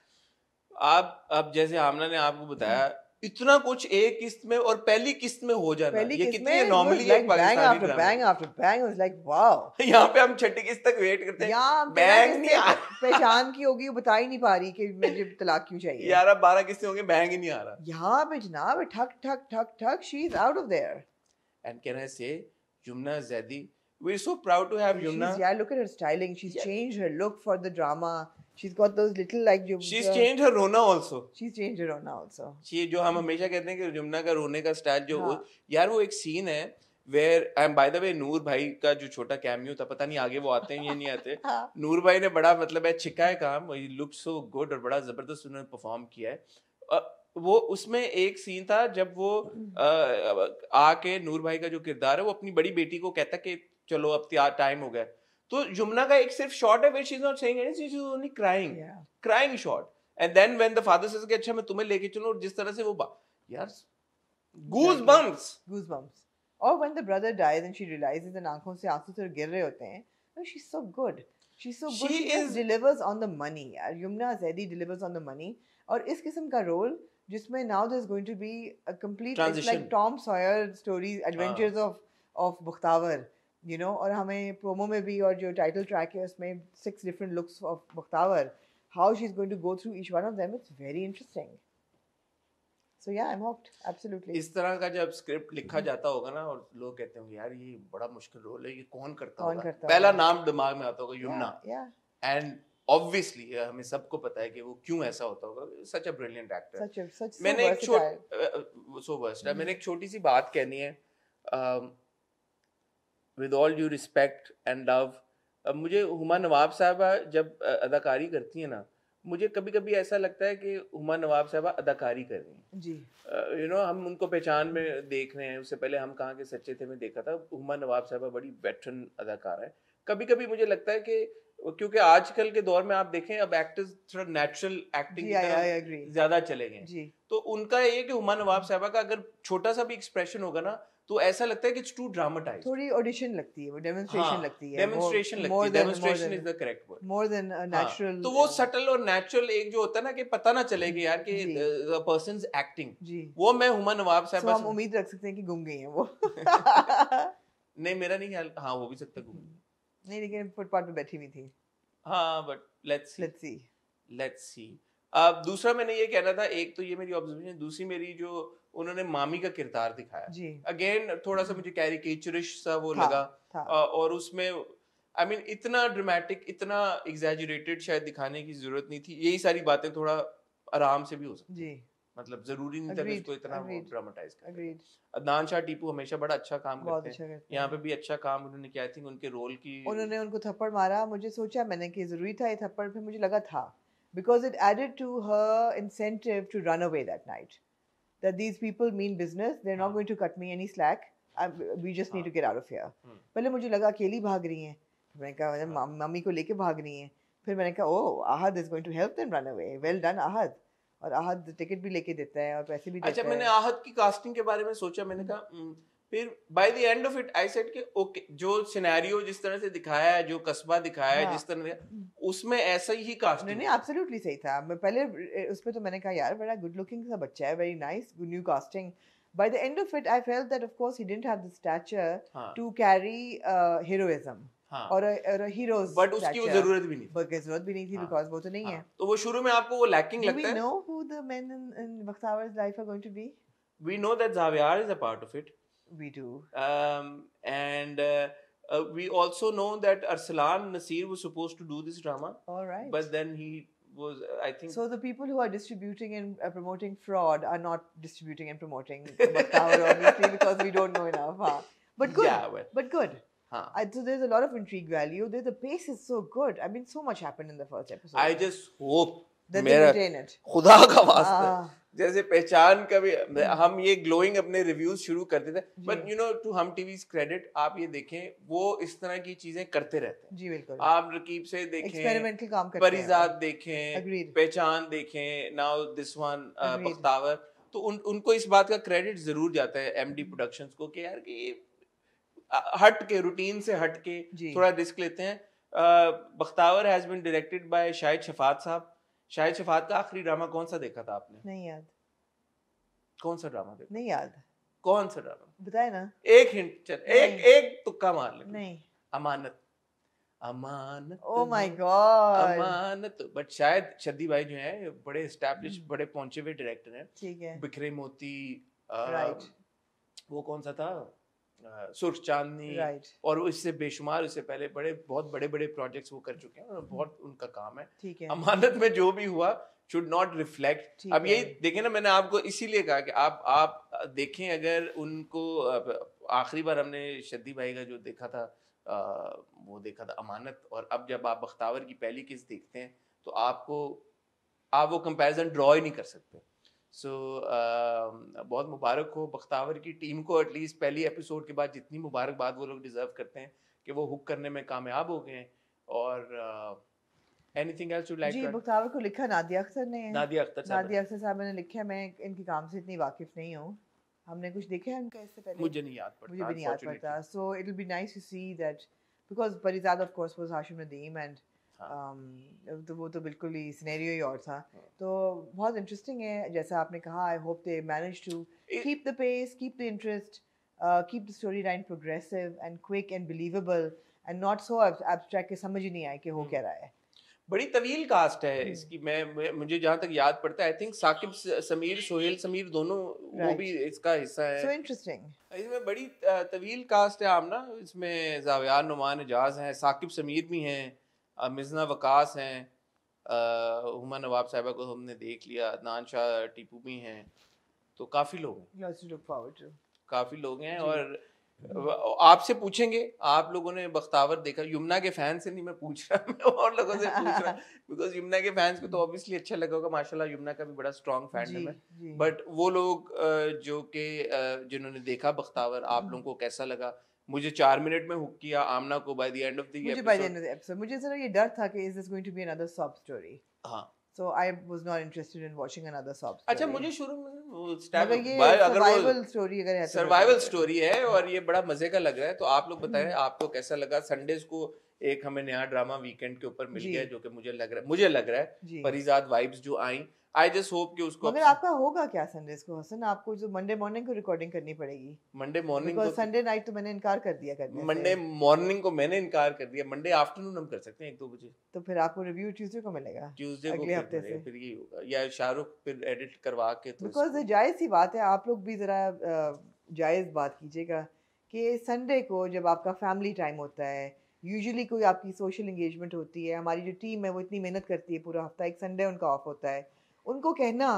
अब जैसे आमना ने आपको बताया, इतना कुछ एक किस्त में और पहली किस्त में हो जाना, ये कितनी नॉर्मली एक Pakistani drama. Bang after bang, I was like, wow. यहाँ पे हम छठी किस्त तक वेट करते हैं. बैंग नहीं आ रहा. पहचान की होगी, बता ही नहीं पा रही कि मुझे तलाक क्यों चाहिए. यार अब 12 किस्तें होंगे, बैंग ही नहीं आ रहा. यहाँ पे जनाब ठक ठक ठक ठक, she is out of there. And can I say, Yumna Zaidi, we're so proud to have Yumna. Yeah, look at her styling. She's changed her look for the drama. She's got those little like. She's changed her Rona also. She's changed her Rona also. She जो हम हमेशा कहते हैं कि Yumna का रोने का स्टाइल जो यार वो एक सीन है where and by the way नूर भाई का जो छोटा कैमियो था, पता नहीं आगे वो आते हैं या नहीं आते. नूर भाई ने बड़ा मतलब है छिका है काम. He looks so good और बड़ा जबरदस्त उन्होंने परफॉर्म किया है. वो उसमें एक सीन था जब वो आके नूर भाई का जो किरदार है वो अपनी बड़ी बेटी को कहता कि चलो अब टाइम हो गया. तो युमना का एक सिर्फ शॉट है where she's not saying anything, she's only crying shot. And then when the father says कि अच्छा मैं तुम्हें लेके चलूं, जिस तरह से वो यार goosebumps. Or when the brother dies and she realizes and आंखों से आंसू से गिर रहे होते हैं, she's so good. She just delivers on the money. यार Yamuna Zaidi delivers on the money. और इस किस्म का रोल जिसमें now there's going to be a complete it's like Tom Sawyer stories, adventures of Bakhtavar, you know. और हमें प्रोमो में भी और जो टाइटल ट्रैक है उसमें 6 different looks of Bakhtavar, how she's going to go through each one of them. It's very interesting. So yeah, I'm hooked. Absolutely. इस तरह का जब स्क्रिप्ट लिखा जाता होगा ना और लोग कहते होंगे यार ये बड़ा मुश्किल रोल है, ये कौन करता होगा, पहला नाम दिमाग में आता होगा युमना. एंड obviously हमें सबको पता है कि वो क्यों ऐसा होता होगा. Such a brilliant actor. मैंने एक छोटी सी बात कहनी है. With all due respect and love, मुझे हुमा नवाब साहबा जब अदाकारी करती है ना, मुझे कभी कभी ऐसा लगता है कि हुमा नवाब साहबा अदाकारी कर रही हैं जी. यू नो हम उनको पहचान में देख रहे हैं, उससे पहले हम कहाँ के सच्चे थे में देखा था. हुमा नवाब साहबा बड़ी वेटरन अदाकार है. कभी कभी मुझे लगता है कि क्योंकि आजकल के दौर में आप देखें अब एक्टर्स थोड़ा नेचुरल एक्टिंग की तरफ ज्यादा चले गए. तो उनका ये कि हुमा नवाब साहबा का अगर छोटा सा भी एक्सप्रेशन होगा ना तो ऐसा लगता है कि इट्स टू ड्रामेटाइज्ड. थोड़ी ऑडिशन लगती है, वो डेमोंस्ट्रेशन लगती है. Demonstration is the correct word. More than natural. तो वो सटल और नेचुरल एक जो होता है ना कि पता ना चले कि यार कि द पर्सनस एक्टिंग, वो मैं हुमा नवाब साहबा हम उम्मीद रख सकते हैं कि गुम गई हैं वो. नहीं मेरा नहीं ख्याल, हाँ हो भी सकता गुम नहीं, लेकिन फुटपाथ पे बैठी हुई थी. हाँ बट लेट्स सी. अब दूसरा मैंने ये कहना था, एक तो ये मेरी ऑब्जर्वेशन, दूसरी मेरी जो उन्होंने मामी का किरदार दिखाया अगेन थोड़ा सा मुझे कैरिकेचरिश सा वो लगा. और उसमें आई मीन इतना ड्रामेटिक, इतना एग्जैजरेटेड शायद दिखाने की जरूरत नहीं थी. यही सारी बातें थोड़ा आराम से भी हो सकती. मतलब जरूरी नहीं था कि इसको इतना ड्रामेटाइज करें. अदनान शाह टीपू हमेशा बड़ा अच्छा काम करते हैं. यहाँ पे भी अच्छा काम उन्होंने किया. आई थिंक उनके रोल की उन्होंने उनको थप्पड़ मारा. मुझे सोचा मैंने कि जरूरी था ये थप्पड़, फिर मुझे लगा था because it added to her incentive to run away that night. That these people mean business. They're not going to cut me any slack. We just need to get out of here. पहले मुझे लगा अकेली भाग रही हैं. मैंने कहा मम्मी को लेके भाग रही हैं. फिर मैंने कहा oh Ahad is going to help them run away. Well done Ahad. और आहद टिकट भी लेके देता है और पैसे भी देता है. अच्छा मैंने आहद की कास्टिंग के बारे में सोचा. मैंने कहा फिर bye the end of it I said कि ओके जो सिनेरियो जिस तरह से दिखाया है, जो कस्बा दिखाया है जिस तरह से, उसमें ऐसा ही कास्टिंग. नहीं एब्सोल्युटली सही था. मैं पहले उसमें तो मैंने कहा यार बड़ा गुड लुकिंग सा बच्चा है, very nice new casting. By the end of it I felt that of course he didn't have the stature to carry heroism. और हीरोज, बट उसकी वो जरूरत भी नहीं, बिकॉज़ वो तो नहीं है। तो वो शुरू में आपको वो लैकिंग लगता है। We know who the men in Bakhtawar's life are going to be. We know that Zawiar is a part of it. We do. And we also know that Arsalan Nasir was supposed to do this drama. All right. But then he was, I think. So the people who are distributing and promoting fraud are not distributing and promoting Bakhtawar, obviously, because we don't know enough. Huh? But good. Yeah, well. But good. So there's a lot of intrigue value. The pace is so good. I mean, so much happened in the first episode. I just hope that they maintain it. खुदा का वास्ता, जैसे पहचान का भी हम ये ग्लोइंग अपने रिव्यूज शुरू करते थे, बट यू नो टू हम टीवीज क्रेडिट, आप ये देखें वो इस तरह की चीजें करते रहते हैं। जी बिल्कुल। आप रकीब से देखें, एक्सपेरिमेंटल काम करते हैं, परिजात देखें, पहचान देखें, नाउ दिस वन बख्तावर, तो उनको इस बात का क्रेडिट जरूर जाता है एमडी प्रोडक्शंस को कि यार कि हट के रूटीन से हट के थोड़ा रिस्क लेते हैं। Bakhtawar has been directed by Shahid Shafaat साहब। शाहिद शफात का आखिरी ड्रामा कौन सा देखा था आपने? नहीं याद। कौन सा ड्रामा देखा? नहीं याद। कौन सा ड्रामा बताए ना। एक हिंट, चल एक तुक्का मार ले। नहीं। Amanat. Amanat. Oh my god. Amanat. But शायद शद्दी भाई जो है बड़े एस्टैब्लिश, बड़े पहुंचे हुए डायरेक्टर हैं। ठीक है। बिखरे मोती, राइट, वो कौन सा था, सुर्ख चांदनी, और इससे बेशुमार, इससे पहले बहुत बड़े बड़े प्रोजेक्ट्स वो कर चुके हैं और बहुत उनका काम है। ठीक है। अमानत में जो भी हुआ शुड नॉट रिफ्लेक्ट। अब यही देखें ना, मैंने आपको इसीलिए कहा कि आप देखें, अगर उनको आखिरी बार हमने शद्दी भाई का जो देखा था वो देखा था अमानत, और अब जब आप बख्तावर की पहली किस्त देखते हैं तो आप वो कंपैरिजन ड्रॉ ही नहीं कर सकते। सो बहुत मुबारक हो बख्तावर की टीम को, एटलीस्ट पहली एपिसोड के बाद जितनी मुबारकबाद वो लोग डिजर्व करते हैं कि वो हुक करने में कामयाब हो गए हैं। और एनीथिंग एल्स यू लाइक? जी, बख्तावर को लिखा नादिया अख्तर ने है। नादिया अख्तर साहब ने लिखा है। मैं इनके काम से इतनी वाकिफ नहीं हूँ। हमने कुछ देखा है उनका इससे पहले? मुझे नहीं याद पड़ता। मुझे भी नहीं याद पड़ता। So it will be nice to see that, because Parizaad of course was Hashim Nadeem, and तो वो तो बिल्कुल ही सिनेरियो ही और था। तो बहुत इंटरेस्टिंग है जैसा आपने कहा। I hope they manage to keep the pace, keep the interest, keep the story line progressive and quick and believable, and not so abstract कि समझ ही नहीं आए कि हो क्या रहा है। बड़ी तवील कास्ट है इसकी। मुझे जहाँ तक याद पड़ता है, आई थिंक साकिब समीर, सोहेल समीर दोनों वो भी इसका हिस्सा है। So interesting. इसमें बड़ी तवील कास्ट है आमना। इसमें जावियार नुमान एजाज हैं, साकिब समीर भी हैं, मिज़ना वकास हैं, हुमा नवाब साहिबा को हमने देख लिया, अदनान शाह टीपू भी हैं, तो काफ़ी लोग हैं, काफ़ी लोग हैं। और आपसे पूछेंगे, आप लोगों ने बख्तावर देखा? यमुना के फैन से नहीं मैं पूछ रहा, मैं और लोगों से पूछ रहा, बिकॉज यमुना के फैंस को तो ऑब्वियसली अच्छा लगा होगा। माशाल्लाह यमुना का भी बड़ा स्ट्रॉन्ग फैंडम है। बट वो लोग जो कि जिन्होंने देखा बख्तावर, आप लोगों को कैसा लगा? मुझे 4 मिनट में हुक किया आमना को by the end of the episode. मुझे जरा ये डर था कि is this going to be another sob story. हाँ, so I was not interested in watching another sob story. अच्छा, मुझे शुरू में वो सर्वाइवल स्टोरी है और ये बड़ा मजे का लग रहा है, तो आप लोग बताएं आपको कैसा लगा? संडेज को एक हमें नया ड्रामा वीकेंड के ऊपर मिल गया, जो कि मुझे लग रहा है परिजात वाइब्स जो आई। आई जस्ट होप कि उसको, मगर आपका होगा क्या संडेज को हसन? आपको जो मंडे मॉर्निंग को रिकॉर्डिंग करनी पड़ेगी। मंडे मॉर्निंग को, संडे नाइट तो मैंने इनकार कर दिया करने से। मंडे मॉर्निंग को मैंने इनकार कर दिया, मंडे आफ्टरनून हम कर सकते हैं 1-2 बजे। तो फिर आपको रिव्यू ट्यूसडे को मिलेगा, ट्यूसडे अगले हफ्ते से। फिर ये होगा, या शाहरुख फिर एडिट करवा के। तो बिकॉज जायज सी बात है, आप लोग भी जरा जायज बात कीजिएगा कि संडे को जब आपका फैमिली टाइम होता है, यूजुअली कोई आपकी सोशल एंगेजमेंट होती है, हमारी जो टीम है वो इतनी मेहनत करती है पूरा हफ्ता, एक संडे उनका ऑफ होता है, उनको कहना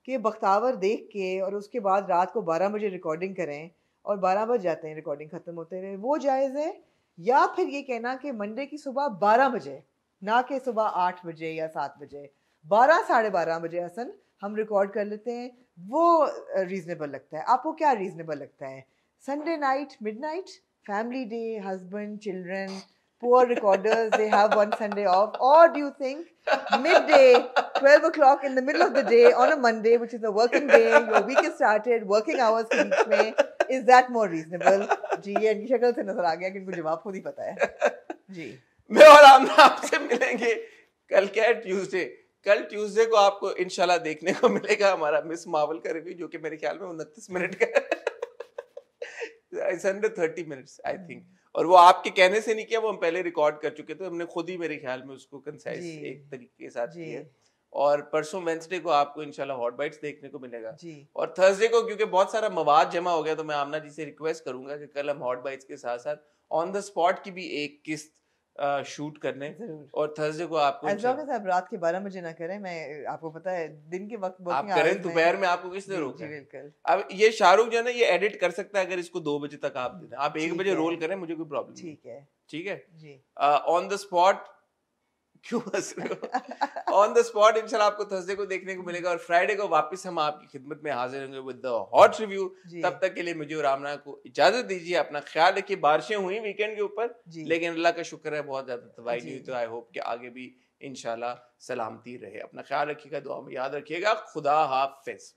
कि बख्तावर देख के और उसके बाद रात को 12 बजे रिकॉर्डिंग करें और 12 बज जाते हैं रिकॉर्डिंग ख़त्म होते रहे, वो जायज़ है? या फिर ये कहना कि मंडे की सुबह 12 बजे, ना कि सुबह 8 बजे या 7 बजे, 12 साढ़े 12 बजे हसन हम रिकॉर्ड कर लेते हैं, वो रीज़नेबल लगता है? आपको क्या रीज़नेबल लगता है? Sunday night, midnight, family day, husband, children, poor recorders, they have one Sunday off? Or do you think midday, 12 o'clock in the middle of the day on a Monday, which is a working day, your week is started, working hours के बीच में, is that more reasonable? जी, ये इनकी शक्ल से नजर आ गया कि इनको जवाब खुद ही पता है। जी, मैं और आमना आपसे मिलेंगे कल, क्या है, ट्यूसडे। कल ट्यूसडे को आपको इंशाल्लाह देखने को मिलेगा हमारा मिस मार्वल का रिव्यू, जो कि मेरे ख्याल में 29 मिनट का है। It's under 30 minutes, I think. और वो आपके कहने से नहीं किया, वो हम पहले रिकॉर्ड कर चुके थे, हमने खुद ही मेरे ख्याल में उसको कंसाइज एक तरीके के साथ किया। और परसों वेंसडे को आपको इंशाल्लाह हॉट बाइट्स देखने को मिलेगा और थर्सडे को क्योंकि बहुत सारा मवाद जमा हो गया तो मैं आमना जी से रिक्वेस्ट करूंगा कि कल हम हॉट बाइट्स के साथ साथ ऑन द स्पॉट की भी एक किस्त शूट करने और थर्सडे को आपको आप रात के 12 बजे ना करें, मैं आपको पता है दिन के वक्त आप करें, दोपहर में आपको किसने रोका? अब ये शाहरुख जो है ना ये एडिट कर सकता है, अगर इसको 2 बजे तक आप दें, आप 1 बजे रोल करें, मुझे कोई प्रॉब्लम नहीं। ठीक है जी। ऑन द स्पॉट क्यों हंस रहे हो? ऑन द स्पॉट इंशाल्लाह आपको थर्सडे को देखने को मिलेगा और फ्राइडे को वापस हम आपकी खिदमत में हाजिर होंगे विद द हॉट रिव्यू। तब तक के लिए मुझे और आमना को इजाजत दीजिए, अपना ख्याल रखिए। बारिशें हुई वीकेंड के ऊपर, लेकिन अल्लाह का शुक्र है बहुत ज्यादा तबाही नहीं हुई, तो आई होप कि आगे भी इंशाल्लाह सलामती रहे। अपना ख्याल रखिएगा, दुआ में याद रखिएगा। खुदा हाफिज।